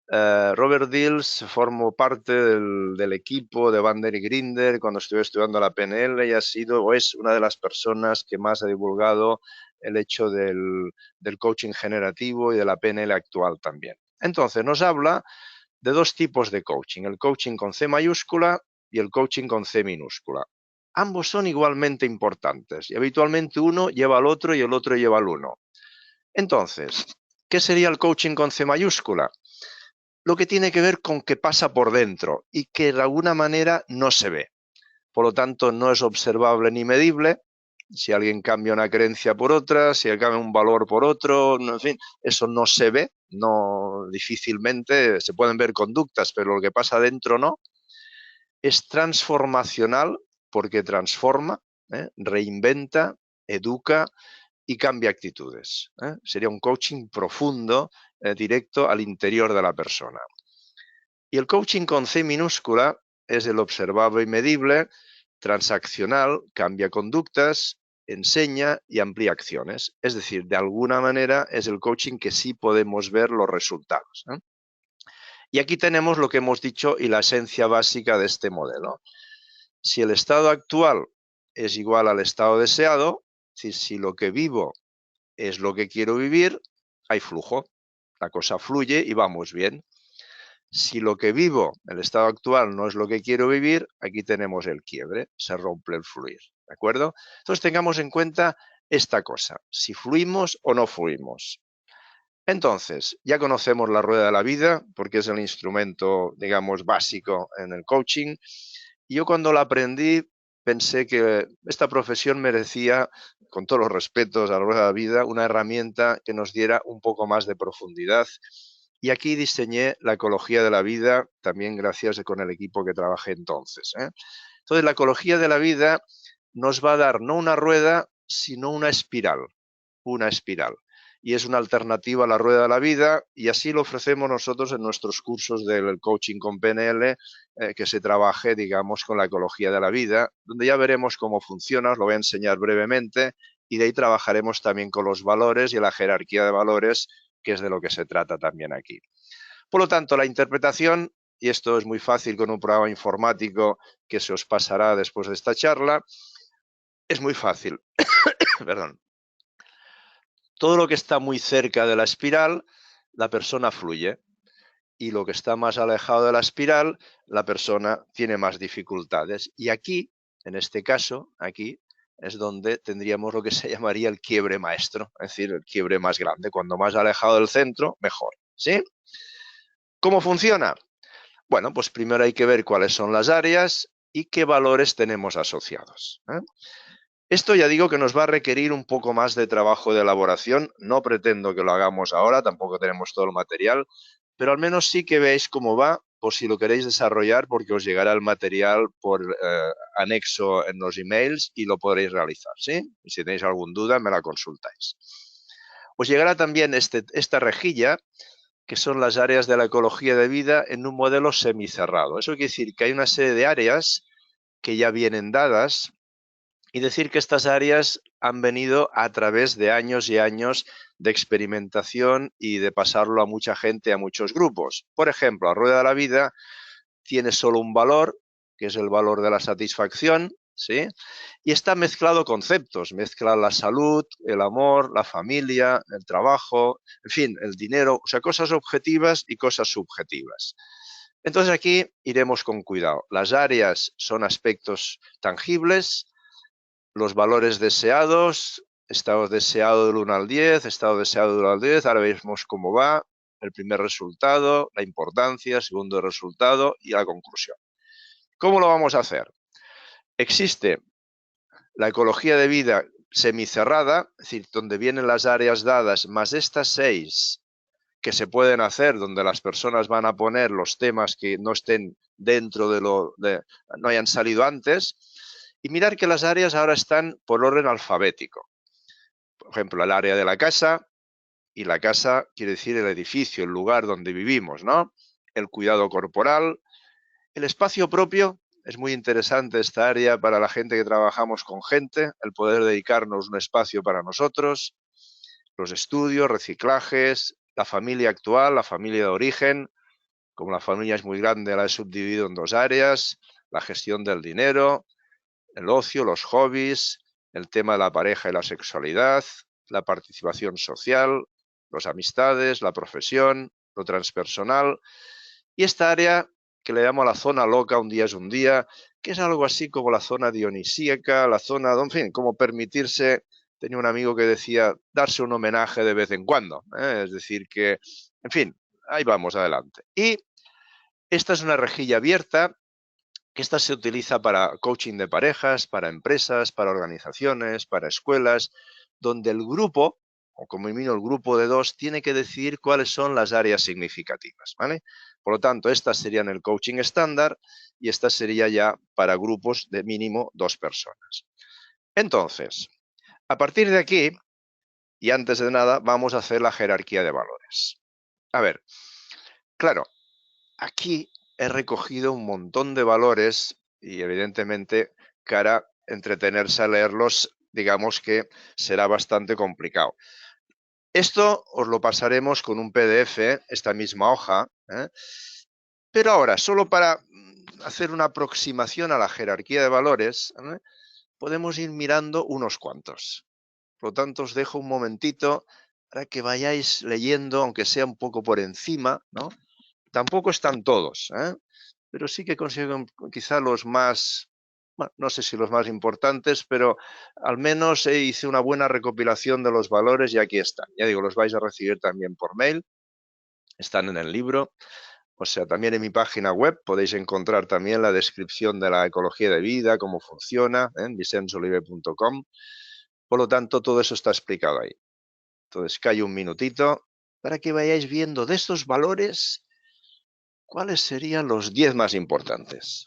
Robert Dills formó parte del equipo de Bandler y Grinder cuando estuve estudiando la PNL y ha sido o es una de las personas que más ha divulgado el hecho del coaching generativo y de la PNL actual también. Entonces, nos habla de dos tipos de coaching, el coaching con C mayúscula y el coaching con C minúscula. Ambos son igualmente importantes y habitualmente uno lleva al otro y el otro lleva al uno. Entonces, ¿qué sería el coaching con C mayúscula? Lo que tiene que ver con qué pasa por dentro y que de alguna manera no se ve. Por lo tanto, no es observable ni medible. Si alguien cambia una creencia por otra, si cambia un valor por otro, en fin, eso no se ve, no difícilmente se pueden ver conductas, pero lo que pasa dentro no. Es transformacional porque transforma, reinventa, educa y cambia actitudes. Sería un coaching profundo, directo al interior de la persona. Y el coaching con C minúscula es el observable y medible, transaccional, cambia conductas, enseña y amplía acciones. Es decir, de alguna manera es el coaching que sí podemos ver los resultados. Y aquí tenemos lo que hemos dicho y la esencia básica de este modelo. Si el estado actual es igual al estado deseado, si lo que vivo es lo que quiero vivir, hay flujo. la cosa fluye y vamos bien. Si lo que vivo, el estado actual, no es lo que quiero vivir, aquí tenemos el quiebre, se rompe el fluir, ¿de acuerdo? Entonces tengamos en cuenta esta cosa, si fluimos o no fluimos. Entonces, ya conocemos la rueda de la vida, porque es el instrumento, digamos, básico en el coaching. Y yo cuando la aprendí pensé que esta profesión merecía, con todos los respetos a la rueda de la vida, una herramienta que nos diera un poco más de profundidad. Y aquí diseñé la ecología de la vida, también gracias con el equipo que trabajé entonces. Entonces, la ecología de la vida nos va a dar no una rueda, sino una espiral. Una espiral. Y es una alternativa a la rueda de la vida y así lo ofrecemos nosotros en nuestros cursos del coaching con PNL, que se trabaje, digamos, con la ecología de la vida, donde ya veremos cómo funciona, os lo voy a enseñar brevemente y de ahí trabajaremos también con los valores y la jerarquía de valores, que es de lo que se trata también aquí. Por lo tanto, la interpretación, y esto es muy fácil con un programa informático que se os pasará después de esta charla, es muy fácil. Perdón. Todo lo que está muy cerca de la espiral, la persona fluye. Y lo que está más alejado de la espiral, la persona tiene más dificultades. Y aquí, en este caso, aquí, es donde tendríamos lo que se llamaría el quiebre maestro, es decir, el quiebre más grande. Cuando más alejado del centro, mejor. ¿Sí? ¿Cómo funciona? Bueno, pues primero hay que ver cuáles son las áreas y qué valores tenemos asociados. Esto ya digo que nos va a requerir un poco más de trabajo de elaboración. No pretendo que lo hagamos ahora, tampoco tenemos todo el material, pero al menos sí que veáis cómo va, por si lo queréis desarrollar, porque os llegará el material por anexo en los emails y lo podréis realizar, ¿sí? Y si tenéis alguna duda, me la consultáis. Os llegará también esta rejilla, que son las áreas de la ecología de vida en un modelo semicerrado. Eso quiere decir que hay una serie de áreas que ya vienen dadas y decir que estas áreas han venido a través de años y años de experimentación y de pasarlo a mucha gente, a muchos grupos. Por ejemplo, la rueda de la vida tiene solo un valor, que es el valor de la satisfacción, ¿sí? Y está mezclado conceptos, mezcla la salud, el amor, la familia, el trabajo, en fin, el dinero, o sea, cosas objetivas y cosas subjetivas. Entonces aquí iremos con cuidado. Las áreas son aspectos tangibles, los valores deseados, estado deseado del 1 al 10, estado deseado del 1 al 10, ahora vemos cómo va, el primer resultado, la importancia, segundo resultado y la conclusión. ¿Cómo lo vamos a hacer? Existe la ecología de vida semicerrada, es decir, donde vienen las áreas dadas, más estas 6 que se pueden hacer, donde las personas van a poner los temas que no estén dentro no hayan salido antes, y mirar que las áreas ahora están por orden alfabético. Por ejemplo, el área de la casa, y la casa quiere decir el edificio, el lugar donde vivimos, ¿no? El cuidado corporal, el espacio propio. Es muy interesante esta área para la gente que trabajamos con gente, el poder dedicarnos un espacio para nosotros, los estudios, reciclajes, la familia actual, la familia de origen. Como la familia es muy grande, la he subdividido en 2 áreas, la gestión del dinero, el ocio, los hobbies, el tema de la pareja y la sexualidad, la participación social, las amistades, la profesión, lo transpersonal. Y esta área que le llamo la zona loca, un día es un día, que es algo así como la zona dionisíaca, la zona, en fin, como permitirse, tenía un amigo que decía, darse un homenaje de vez en cuando. Es decir, que, en fin, ahí vamos adelante. Y esta es una rejilla abierta, que esta se utiliza para coaching de parejas, para empresas, para organizaciones, para escuelas, donde el grupo, o como mínimo el grupo de 2, tiene que decidir cuáles son las áreas significativas, ¿vale? Por lo tanto, estas serían el coaching estándar y esta sería ya para grupos de mínimo 2 personas. Entonces, a partir de aquí, y antes de nada, vamos a hacer la jerarquía de valores. A ver, claro, aquí he recogido un montón de valores y evidentemente cara entretenerse a leerlos, digamos que será bastante complicado. Esto os lo pasaremos con un PDF, esta misma hoja, pero ahora, solo para hacer una aproximación a la jerarquía de valores, podemos ir mirando unos cuantos. Por lo tanto, os dejo un momentito para que vayáis leyendo, aunque sea un poco por encima, ¿no? Tampoco están todos, ¿eh? Pero sí que consigo quizá los más, bueno, no sé si los más importantes, pero al menos hice una buena recopilación de los valores y aquí están. Ya digo, los vais a recibir también por mail, están en el libro. O sea, también en mi página web podéis encontrar también la descripción de la ecología de vida, cómo funciona, en vicensolive.com. Por lo tanto, todo eso está explicado ahí. Entonces, callo un minutito para que vayáis viendo de estos valores cuáles serían los 10 más importantes.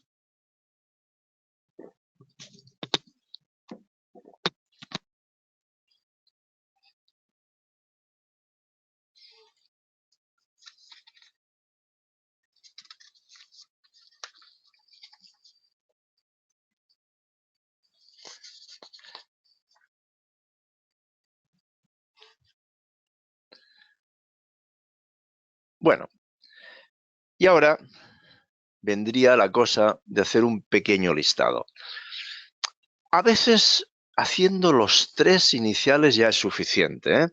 Bueno, y ahora vendría la cosa de hacer un pequeño listado. A veces haciendo los 3 iniciales ya es suficiente, ¿eh?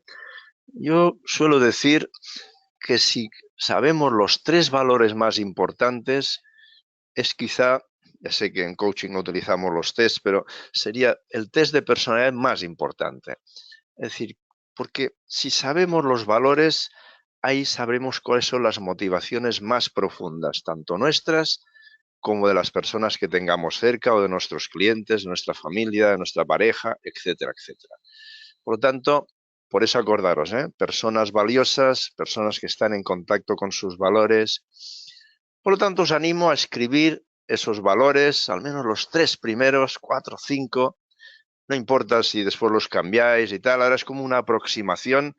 Yo suelo decir que si sabemos los 3 valores más importantes, es quizá, ya sé que en coaching no utilizamos los test, pero sería el test de personalidad más importante. Es decir, porque si sabemos los valores, ahí sabremos cuáles son las motivaciones más profundas, tanto nuestras como de las personas que tengamos cerca o de nuestros clientes, de nuestra familia, de nuestra pareja, etcétera, etcétera. Por lo tanto, por eso acordaros, personas valiosas, personas que están en contacto con sus valores. Por lo tanto, os animo a escribir esos valores, al menos los 3 primeros, 4, 5. No importa si después los cambiáis y tal, ahora es como una aproximación.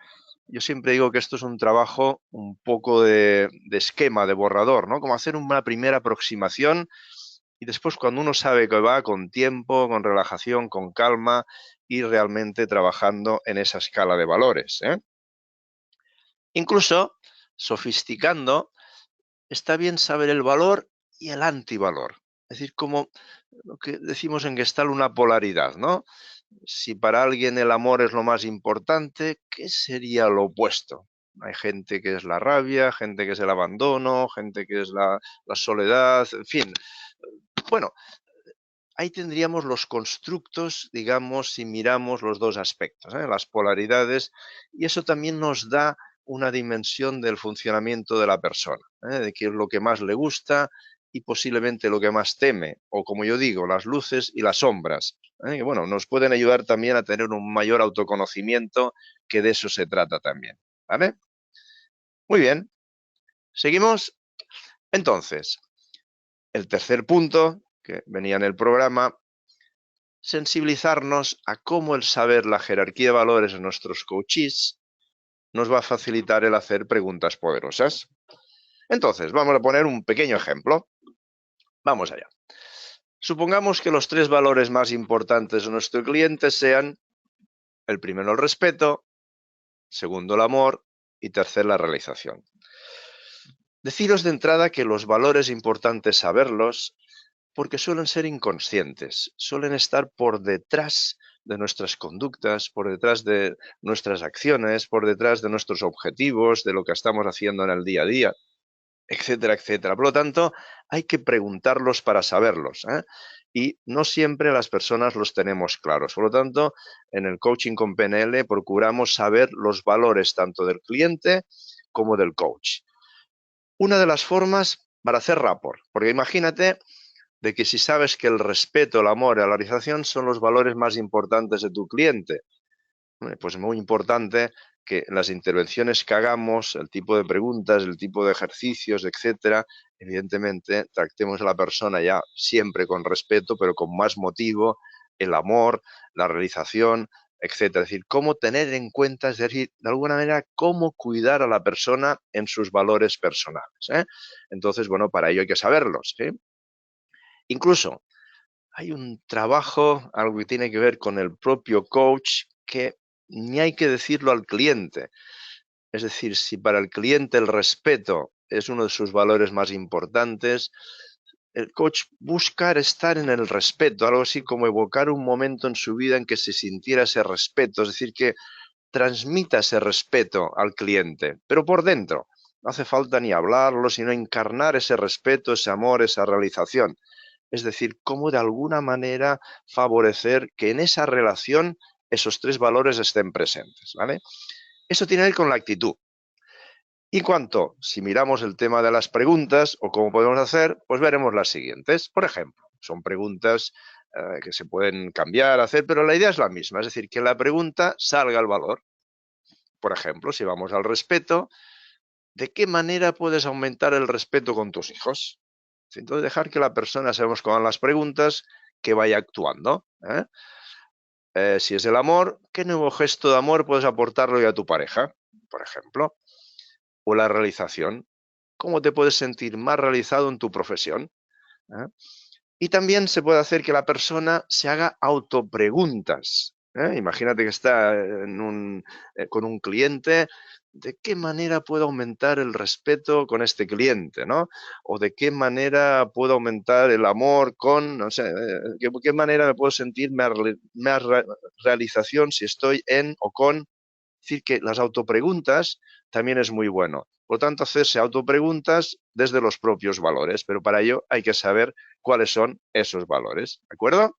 Yo siempre digo que esto es un trabajo un poco de esquema, de borrador, ¿no? Como hacer una primera aproximación y después cuando uno sabe que va con tiempo, con relajación, con calma, ir realmente trabajando en esa escala de valores, ¿eh? Incluso, sofisticando, está bien saber el valor y el antivalor. Es decir, como lo que decimos en Gestalt, una polaridad, ¿no? Si para alguien el amor es lo más importante, ¿qué sería lo opuesto? Hay gente que es la rabia, gente que es el abandono, gente que es la soledad, en fin. Bueno, ahí tendríamos los constructos, digamos, si miramos los dos aspectos, las polaridades, y eso también nos da una dimensión del funcionamiento de la persona, de qué es lo que más le gusta y posiblemente lo que más teme, o como yo digo, las luces y las sombras, que bueno, nos pueden ayudar también a tener un mayor autoconocimiento, que de eso se trata también, ¿vale? Muy bien, seguimos. Entonces, el tercer punto que venía en el programa, sensibilizarnos a cómo el saber la jerarquía de valores de nuestros coaches nos va a facilitar el hacer preguntas poderosas. Entonces, vamos a poner un pequeño ejemplo. Vamos allá. Supongamos que los 3 valores más importantes de nuestro cliente sean el primero, el respeto, segundo, el amor y tercero, la realización. Deciros de entrada que los valores importantes saberlos porque suelen ser inconscientes, suelen estar por detrás de nuestras conductas, por detrás de nuestras acciones, por detrás de nuestros objetivos, de lo que estamos haciendo en el día a día, etcétera, etcétera. Por lo tanto, hay que preguntarlos para saberlos, ¿eh? Y no siempre las personas los tenemos claros. Por lo tanto, en el coaching con PNL procuramos saber los valores tanto del cliente como del coach. Una de las formas para hacer rapport, porque imagínate de que si sabes que el respeto, el amor y la realización son los valores más importantes de tu cliente, pues es muy importante que las intervenciones que hagamos, el tipo de preguntas, el tipo de ejercicios, etcétera, evidentemente tratemos a la persona ya siempre con respeto, pero con más motivo, el amor, la realización, etcétera. Es decir, cómo tener en cuenta, es decir, de alguna manera, cómo cuidar a la persona en sus valores personales, ¿eh? Entonces, bueno, para ello hay que saberlos, ¿sí? Incluso hay un trabajo, algo que tiene que ver con el propio coach, que ni hay que decirlo al cliente. Es decir, si para el cliente el respeto es uno de sus valores más importantes, el coach busca estar en el respeto, algo así como evocar un momento en su vida en que se sintiera ese respeto. Es decir, que transmita ese respeto al cliente, pero por dentro. No hace falta ni hablarlo, sino encarnar ese respeto, ese amor, esa realización. Es decir, cómo de alguna manera favorecer que en esa relación esos tres valores estén presentes, ¿vale? Eso tiene que ver con la actitud. Y cuanto, si miramos el tema de las preguntas o cómo podemos hacer, pues veremos las siguientes. Por ejemplo, son preguntas que se pueden cambiar, hacer, pero la idea es la misma, es decir, que la pregunta salga al valor. Por ejemplo, si vamos al respeto, ¿de qué manera puedes aumentar el respeto con tus hijos? Entonces, dejar que la persona, sabemos cómo van las preguntas, que vaya actuando. Si es el amor, ¿qué nuevo gesto de amor puedes aportarle a tu pareja, por ejemplo? O la realización, ¿cómo te puedes sentir más realizado en tu profesión? Y también se puede hacer que la persona se haga autopreguntas. Imagínate que está con un cliente, ¿de qué manera puedo aumentar el respeto con este cliente? ¿No? O de qué manera puedo aumentar el amor con, no sé, ¿qué manera me puedo sentir más realización si estoy en o con? Es decir, que las autopreguntas también es muy bueno. Por lo tanto, hacerse autopreguntas desde los propios valores, pero para ello hay que saber cuáles son esos valores, ¿de acuerdo?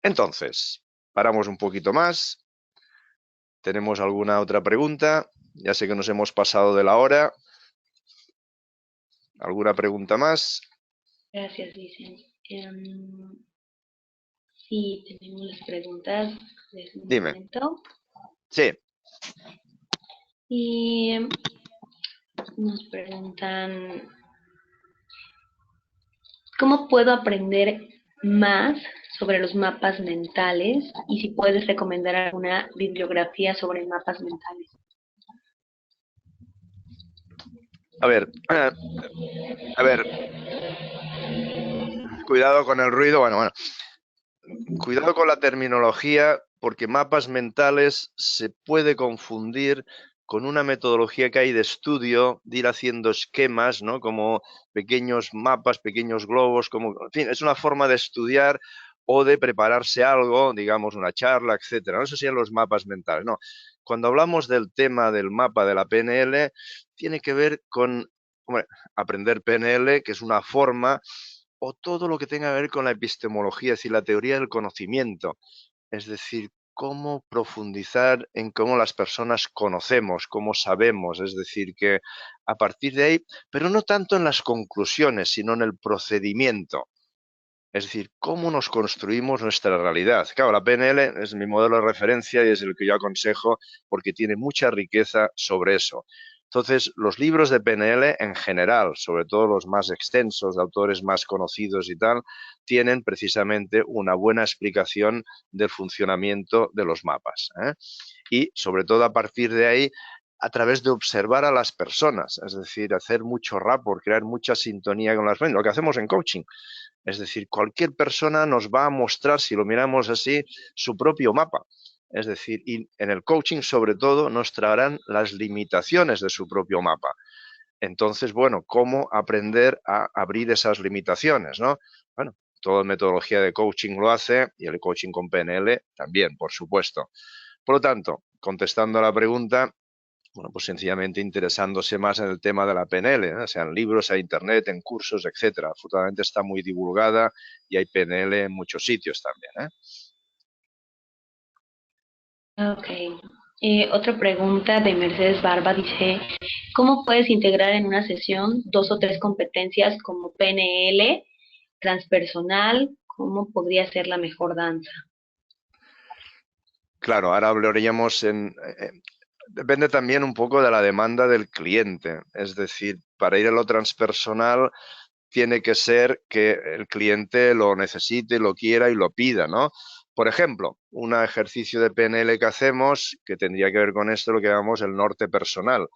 Entonces, paramos un poquito más. ¿Tenemos alguna otra pregunta? Ya sé que nos hemos pasado de la hora. ¿Alguna pregunta más? Gracias, Vicente. Sí, tenemos las preguntas de un Dime. momento. Sí. Y nos preguntan, ¿cómo puedo aprender más sobre los mapas mentales? Y si puedes recomendar alguna bibliografía sobre mapas mentales. A ver, cuidado con el ruido. Bueno. Cuidado con la terminología, porque mapas mentales se puede confundir con una metodología que hay de estudio, de ir haciendo esquemas, ¿no? Como pequeños mapas, pequeños globos, como, en fin, es una forma de estudiar o de prepararse algo, digamos, una charla, etcétera. No, eso serían los mapas mentales, no. Cuando hablamos del tema del mapa de la PNL, tiene que ver con, hombre, aprender PNL, que es una forma, o todo lo que tenga que ver con la epistemología, es decir, la teoría del conocimiento, es decir, cómo profundizar en cómo las personas conocemos, cómo sabemos, es decir, que a partir de ahí, pero no tanto en las conclusiones, sino en el procedimiento, es decir, cómo nos construimos nuestra realidad. Claro, la PNL es mi modelo de referencia y es el que yo aconsejo porque tiene mucha riqueza sobre eso. Entonces, los libros de PNL en general, sobre todo los más extensos, de autores más conocidos y tal, tienen precisamente una buena explicación del funcionamiento de los mapas. Y sobre todo a partir de ahí, a través de observar a las personas, es decir, hacer mucho rapport, crear mucha sintonía con las personas, lo que hacemos en coaching. Es decir, cualquier persona nos va a mostrar, si lo miramos así, su propio mapa. Es decir, y en el coaching, sobre todo, nos traerán las limitaciones de su propio mapa. Entonces, bueno, ¿cómo aprender a abrir esas limitaciones, no? Bueno, toda metodología de coaching lo hace y el coaching con PNL también, por supuesto. Por lo tanto, contestando a la pregunta, bueno, pues sencillamente interesándose más en el tema de la PNL, sea en libros, en internet, en cursos, etcétera. Afortunadamente está muy divulgada y hay PNL en muchos sitios también. Ok. Otra pregunta de Mercedes Barba dice, ¿cómo puedes integrar en una sesión dos o tres competencias como PNL, transpersonal? ¿Cómo podría ser la mejor danza? Claro, ahora hablaríamos depende también un poco de la demanda del cliente. Es decir, para ir a lo transpersonal tiene que ser que el cliente lo necesite, lo quiera y lo pida, ¿no? Por ejemplo, un ejercicio de PNL que hacemos, que tendría que ver con esto, lo que llamamos el norte personal.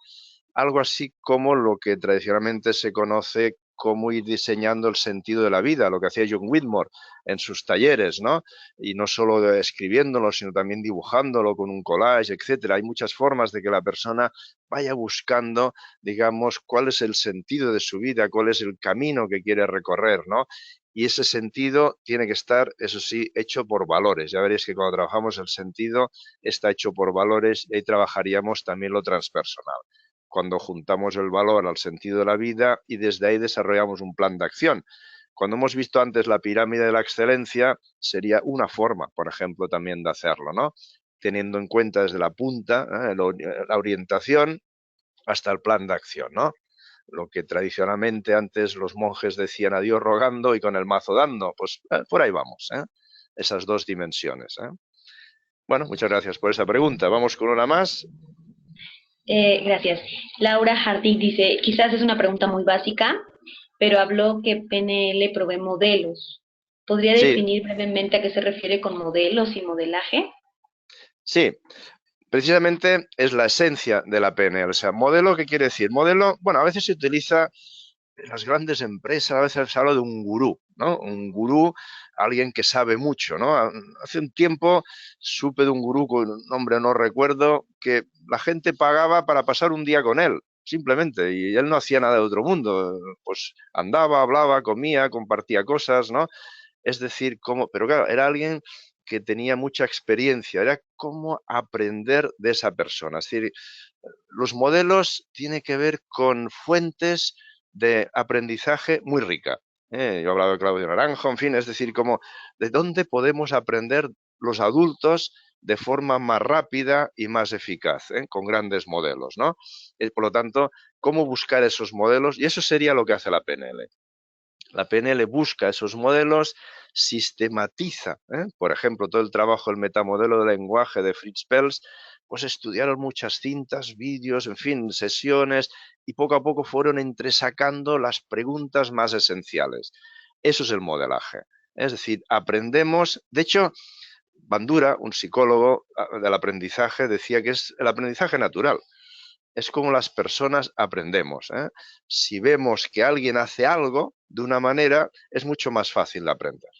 Algo así como lo que tradicionalmente se conoce cómo ir diseñando el sentido de la vida, lo que hacía John Whitmore en sus talleres, ¿no? Y no solo escribiéndolo, sino también dibujándolo con un collage, etcétera. Hay muchas formas de que la persona vaya buscando, digamos, cuál es el sentido de su vida, cuál es el camino que quiere recorrer, ¿no? Y ese sentido tiene que estar, eso sí, hecho por valores. Ya veréis que cuando trabajamos el sentido está hecho por valores y ahí trabajaríamos también lo transpersonal. Cuando juntamos el valor al sentido de la vida y desde ahí desarrollamos un plan de acción. Cuando hemos visto antes la pirámide de la excelencia, sería una forma, por ejemplo, también de hacerlo, ¿no? Teniendo en cuenta desde la punta, la orientación hasta el plan de acción, ¿no? Lo que tradicionalmente antes los monjes decían a Dios rogando y con el mazo dando, pues por ahí vamos, ¿eh? Esas dos dimensiones, ¿eh? Bueno, muchas gracias por esa pregunta. Vamos con una más. Gracias. Laura Hardy dice, quizás es una pregunta muy básica, pero habló que PNL provee modelos. ¿Podría Sí, definir brevemente a qué se refiere con modelos y modelaje? sí. Precisamente es la esencia de la PNL. O sea, modelo, ¿qué quiere decir? Modelo, bueno, a veces se utiliza en las grandes empresas, a veces se habla de un gurú, ¿no? Un gurú, alguien que sabe mucho, ¿no? Hace un tiempo supe de un gurú con un nombre no recuerdo, que la gente pagaba para pasar un día con él, simplemente, y él no hacía nada de otro mundo, pues andaba, hablaba, comía, compartía cosas, ¿no? Es decir, cómo, pero claro, era alguien que tenía mucha experiencia, era cómo aprender de esa persona. Es decir, los modelos tienen que ver con fuentes de aprendizaje muy rica. Yo hablaba de Claudio Naranjo, en fin, es decir, como de dónde podemos aprender los adultos de forma más rápida y más eficaz, con grandes modelos, ¿no? Por lo tanto, cómo buscar esos modelos, y eso sería lo que hace la PNL. La PNL busca esos modelos, sistematiza, por ejemplo, todo el trabajo, el metamodelo de lenguaje de Fritz Perls, pues estudiaron muchas cintas, vídeos, en fin, sesiones, y poco a poco fueron entresacando las preguntas más esenciales. Eso es el modelaje. Es decir, aprendemos, de hecho, Bandura, un psicólogo del aprendizaje, decía que es el aprendizaje natural. Es como las personas aprendemos, ¿eh? Si vemos que alguien hace algo de una manera, es mucho más fácil de aprender.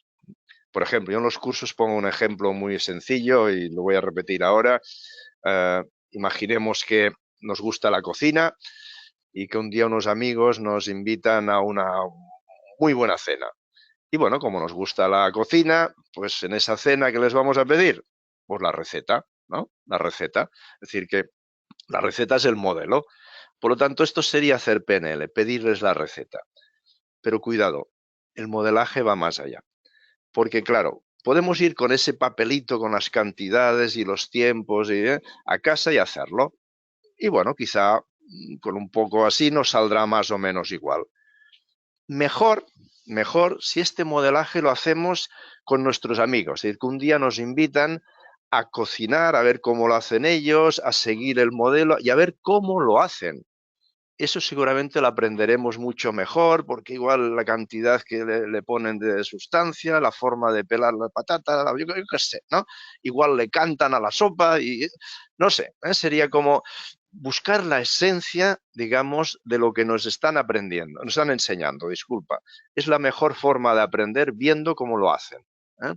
Por ejemplo, yo en los cursos pongo un ejemplo muy sencillo y lo voy a repetir ahora. Imaginemos que nos gusta la cocina y que un día unos amigos nos invitan a una muy buena cena. Y bueno, como nos gusta la cocina, pues en esa cena, ¿qué les vamos a pedir? Pues la receta, ¿no? La receta. Es decir, que la receta es el modelo. Por lo tanto, esto sería hacer PNL, pedirles la receta. Pero cuidado, el modelaje va más allá. Porque claro, podemos ir con ese papelito con las cantidades y los tiempos a casa y hacerlo. Y bueno, quizá con un poco así nos saldrá más o menos igual. Mejor si este modelaje lo hacemos con nuestros amigos. Es decir, que un día nos invitan a cocinar, a ver cómo lo hacen ellos, a seguir el modelo y a ver cómo lo hacen. Eso seguramente lo aprenderemos mucho mejor, porque igual la cantidad que le ponen de sustancia, la forma de pelar la patata, yo qué sé, ¿no? Igual le cantan a la sopa y no sé, sería como buscar la esencia, digamos, de lo que nos están aprendiendo, nos están enseñando, disculpa. Es la mejor forma de aprender viendo cómo lo hacen, ¿eh?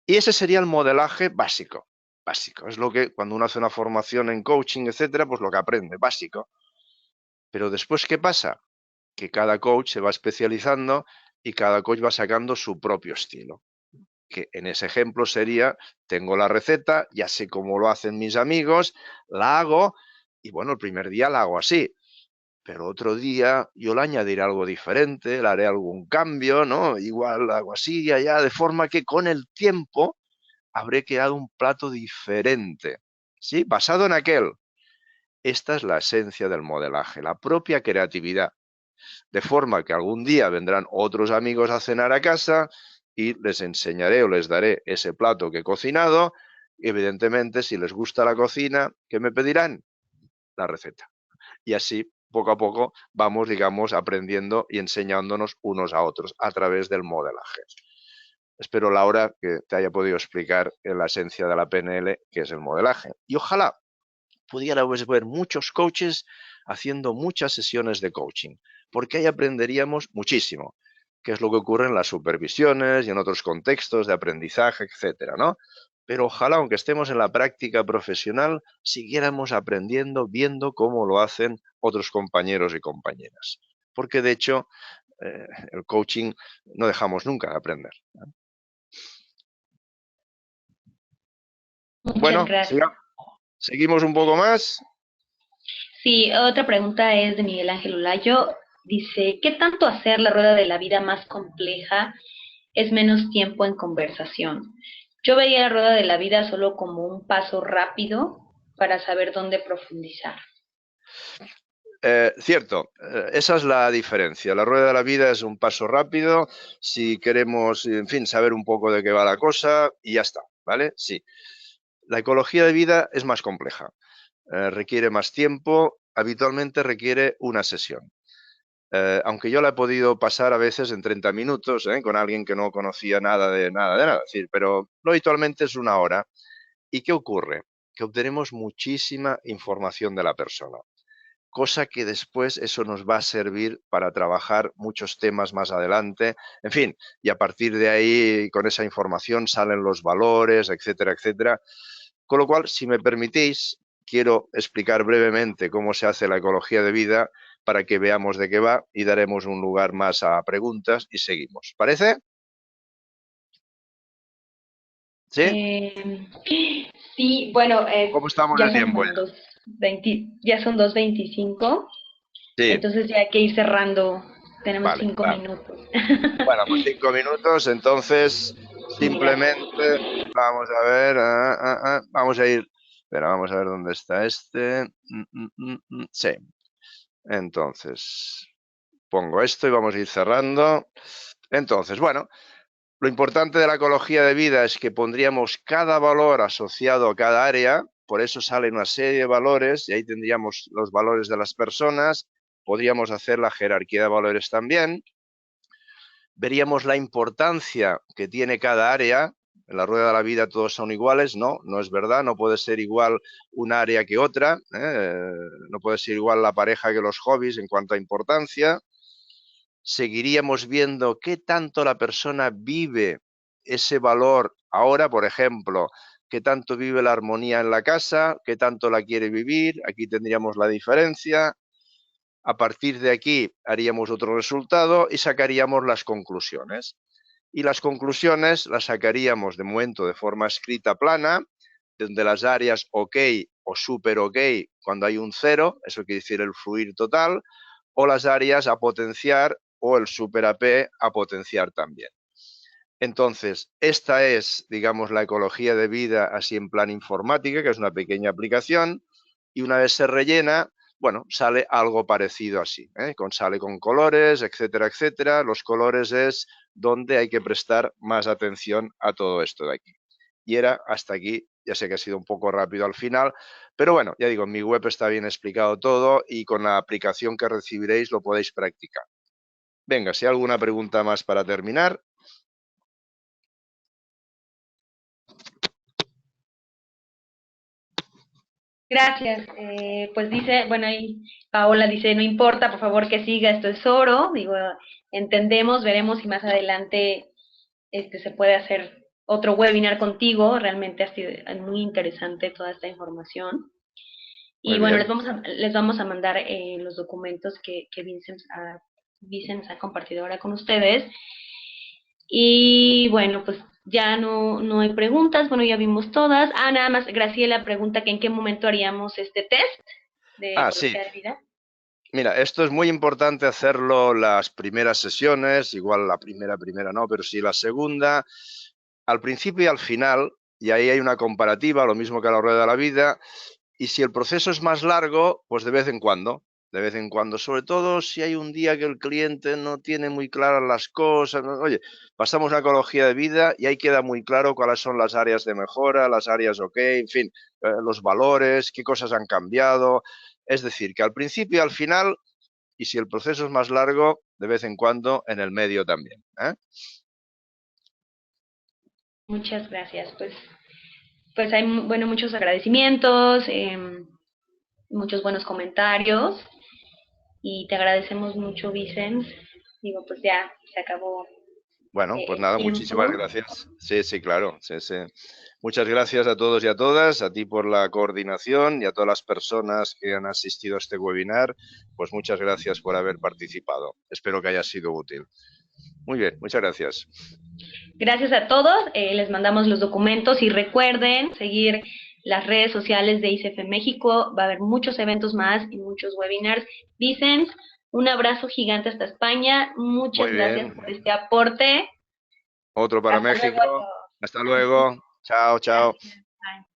Y ese sería el modelaje básico. Básico. Es lo que cuando uno hace una formación en coaching, etcétera, pues lo que aprende, básico. Pero después, ¿qué pasa? Que cada coach se va especializando y cada coach va sacando su propio estilo. Que en ese ejemplo sería, tengo la receta, ya sé cómo lo hacen mis amigos, la hago y bueno, el primer día la hago así. Pero otro día yo le añadiré algo diferente, le haré algún cambio, ¿no? Igual hago así y allá, de forma que con el tiempo habré creado un plato diferente, ¿sí? Basado en aquel. Esta es la esencia del modelaje, la propia creatividad. De forma que algún día vendrán otros amigos a cenar a casa y les enseñaré o les daré ese plato que he cocinado. Y evidentemente, si les gusta la cocina, ¿qué me pedirán? La receta. Y así, poco a poco, vamos, digamos, aprendiendo y enseñándonos unos a otros a través del modelaje. Espero, Laura, que te haya podido explicar la esencia de la PNL, que es el modelaje. Y ojalá pudiera ver muchos coaches haciendo muchas sesiones de coaching, porque ahí aprenderíamos muchísimo, que es lo que ocurre en las supervisiones y en otros contextos de aprendizaje, etcétera, ¿no? Pero ojalá, aunque estemos en la práctica profesional, siguiéramos aprendiendo, viendo cómo lo hacen otros compañeros y compañeras. Porque, de hecho, el coaching no dejamos nunca de aprender. Muchas Bueno, gracias. seguimos un poco más. Sí, otra pregunta es de Miguel Ángel Olayo. Dice, ¿qué tanto hacer la rueda de la vida más compleja es menos tiempo en conversación? Yo veía la rueda de la vida solo como un paso rápido para saber dónde profundizar. Cierto, esa es la diferencia. La rueda de la vida es un paso rápido, si queremos, en fin, saber un poco de qué va la cosa y ya está, ¿vale? Sí. La ecología de vida es más compleja, requiere más tiempo, habitualmente requiere una sesión. Aunque yo la he podido pasar a veces en 30 minutos, con alguien que no conocía nada de nada, de nada, es decir, pero no habitualmente es una hora. ¿Y qué ocurre? Que obtenemos muchísima información de la persona, cosa que después eso nos va a servir para trabajar muchos temas más adelante. En fin, y a partir de ahí, con esa información salen los valores, etcétera, etcétera. Con lo cual, si me permitís, quiero explicar brevemente cómo se hace la ecología de vida para que veamos de qué va y daremos un lugar más a preguntas y seguimos. ¿Parece? ¿Sí? Eh, sí, bueno, ¿Cómo estamos de ya son tiempo ya? como 2:20, ya son 2:25, Sí, entonces ya hay que ir cerrando. Tenemos vale, 5 minutos. bueno, pues 5 minutos, entonces Mira, simplemente vamos a ver, vamos a ir, espera, vamos a ver dónde está este. Sí, entonces pongo esto y vamos a ir cerrando. Entonces, bueno, lo importante de la ecología de vida es que pondríamos cada valor asociado a cada área, por eso sale una serie de valores y ahí tendríamos los valores de las personas, podríamos hacer la jerarquía de valores también. Veríamos la importancia que tiene cada área. En la rueda de la vida todos son iguales, no, no es verdad, no puede ser igual un área que otra, no puede ser igual la pareja que los hobbies en cuanto a importancia. Seguiríamos viendo qué tanto la persona vive ese valor ahora, por ejemplo, qué tanto vive la armonía en la casa, qué tanto la quiere vivir, aquí tendríamos la diferencia. A partir de aquí haríamos otro resultado y sacaríamos las conclusiones. Y las conclusiones las sacaríamos de momento de forma escrita plana, donde las áreas OK o super OK cuando hay un cero, eso quiere decir el fluir total, o las áreas a potenciar o el super AP a potenciar también. Entonces, esta es, digamos, la ecología de vida así en plan informática, que es una pequeña aplicación, y una vez se rellena, bueno, sale algo parecido así, sale con colores, etcétera, etcétera. Los colores es donde hay que prestar más atención a todo esto de aquí. Y era hasta aquí, ya sé que ha sido un poco rápido al final, pero bueno, ya digo, en mi web está bien explicado todo y con la aplicación que recibiréis lo podéis practicar. Venga, si hay alguna pregunta más para terminar. gracias. Pues dice, bueno, ahí Paola dice, no importa, por favor que siga, esto es oro. Digo, entendemos, veremos si más adelante se puede hacer otro webinar contigo. Realmente ha sido muy interesante toda esta información. Muy Y bueno, bien. les vamos a mandar los documentos que Vicens ha compartido ahora con ustedes. Y bueno, pues ya no hay preguntas, bueno, ya vimos todas. Ah, nada más, Graciela pregunta que en qué momento haríamos este test de Sí. ecología de vida. Mira, esto es muy importante hacerlo las primeras sesiones, igual la primera no, pero sí la segunda, al principio y al final, y ahí hay una comparativa, lo mismo que a la rueda de la vida, y si el proceso es más largo, pues de vez en cuando, sobre todo si hay un día que el cliente no tiene muy claras las cosas, oye, pasamos a ecología de vida y ahí queda muy claro cuáles son las áreas de mejora, las áreas OK, en fin, los valores, qué cosas han cambiado. Es decir, que al principio y al final, y si el proceso es más largo, de vez en cuando en el medio también. Muchas gracias. Pues hay, bueno, muchos agradecimientos, muchos buenos comentarios. y te agradecemos mucho, Vicens. Digo, pues ya se acabó Bueno, pues el nada, muchísimas tiempo. gracias. Sí, sí, claro. Sí, sí. Muchas gracias a todos y a todas, a ti por la coordinación y a todas las personas que han asistido a este webinar. Pues muchas gracias por haber participado. Espero que haya sido útil. Muy bien, muchas gracias. Gracias a todos, les mandamos los documentos y recuerden seguir las redes sociales de ICF México. Va a haber muchos eventos más y muchos webinars. Vicens, un abrazo gigante hasta España. Muchas Muy gracias bien. por este aporte. Otro para Hasta luego a México. todos. Hasta luego. Chao, chao. Gracias. Bye.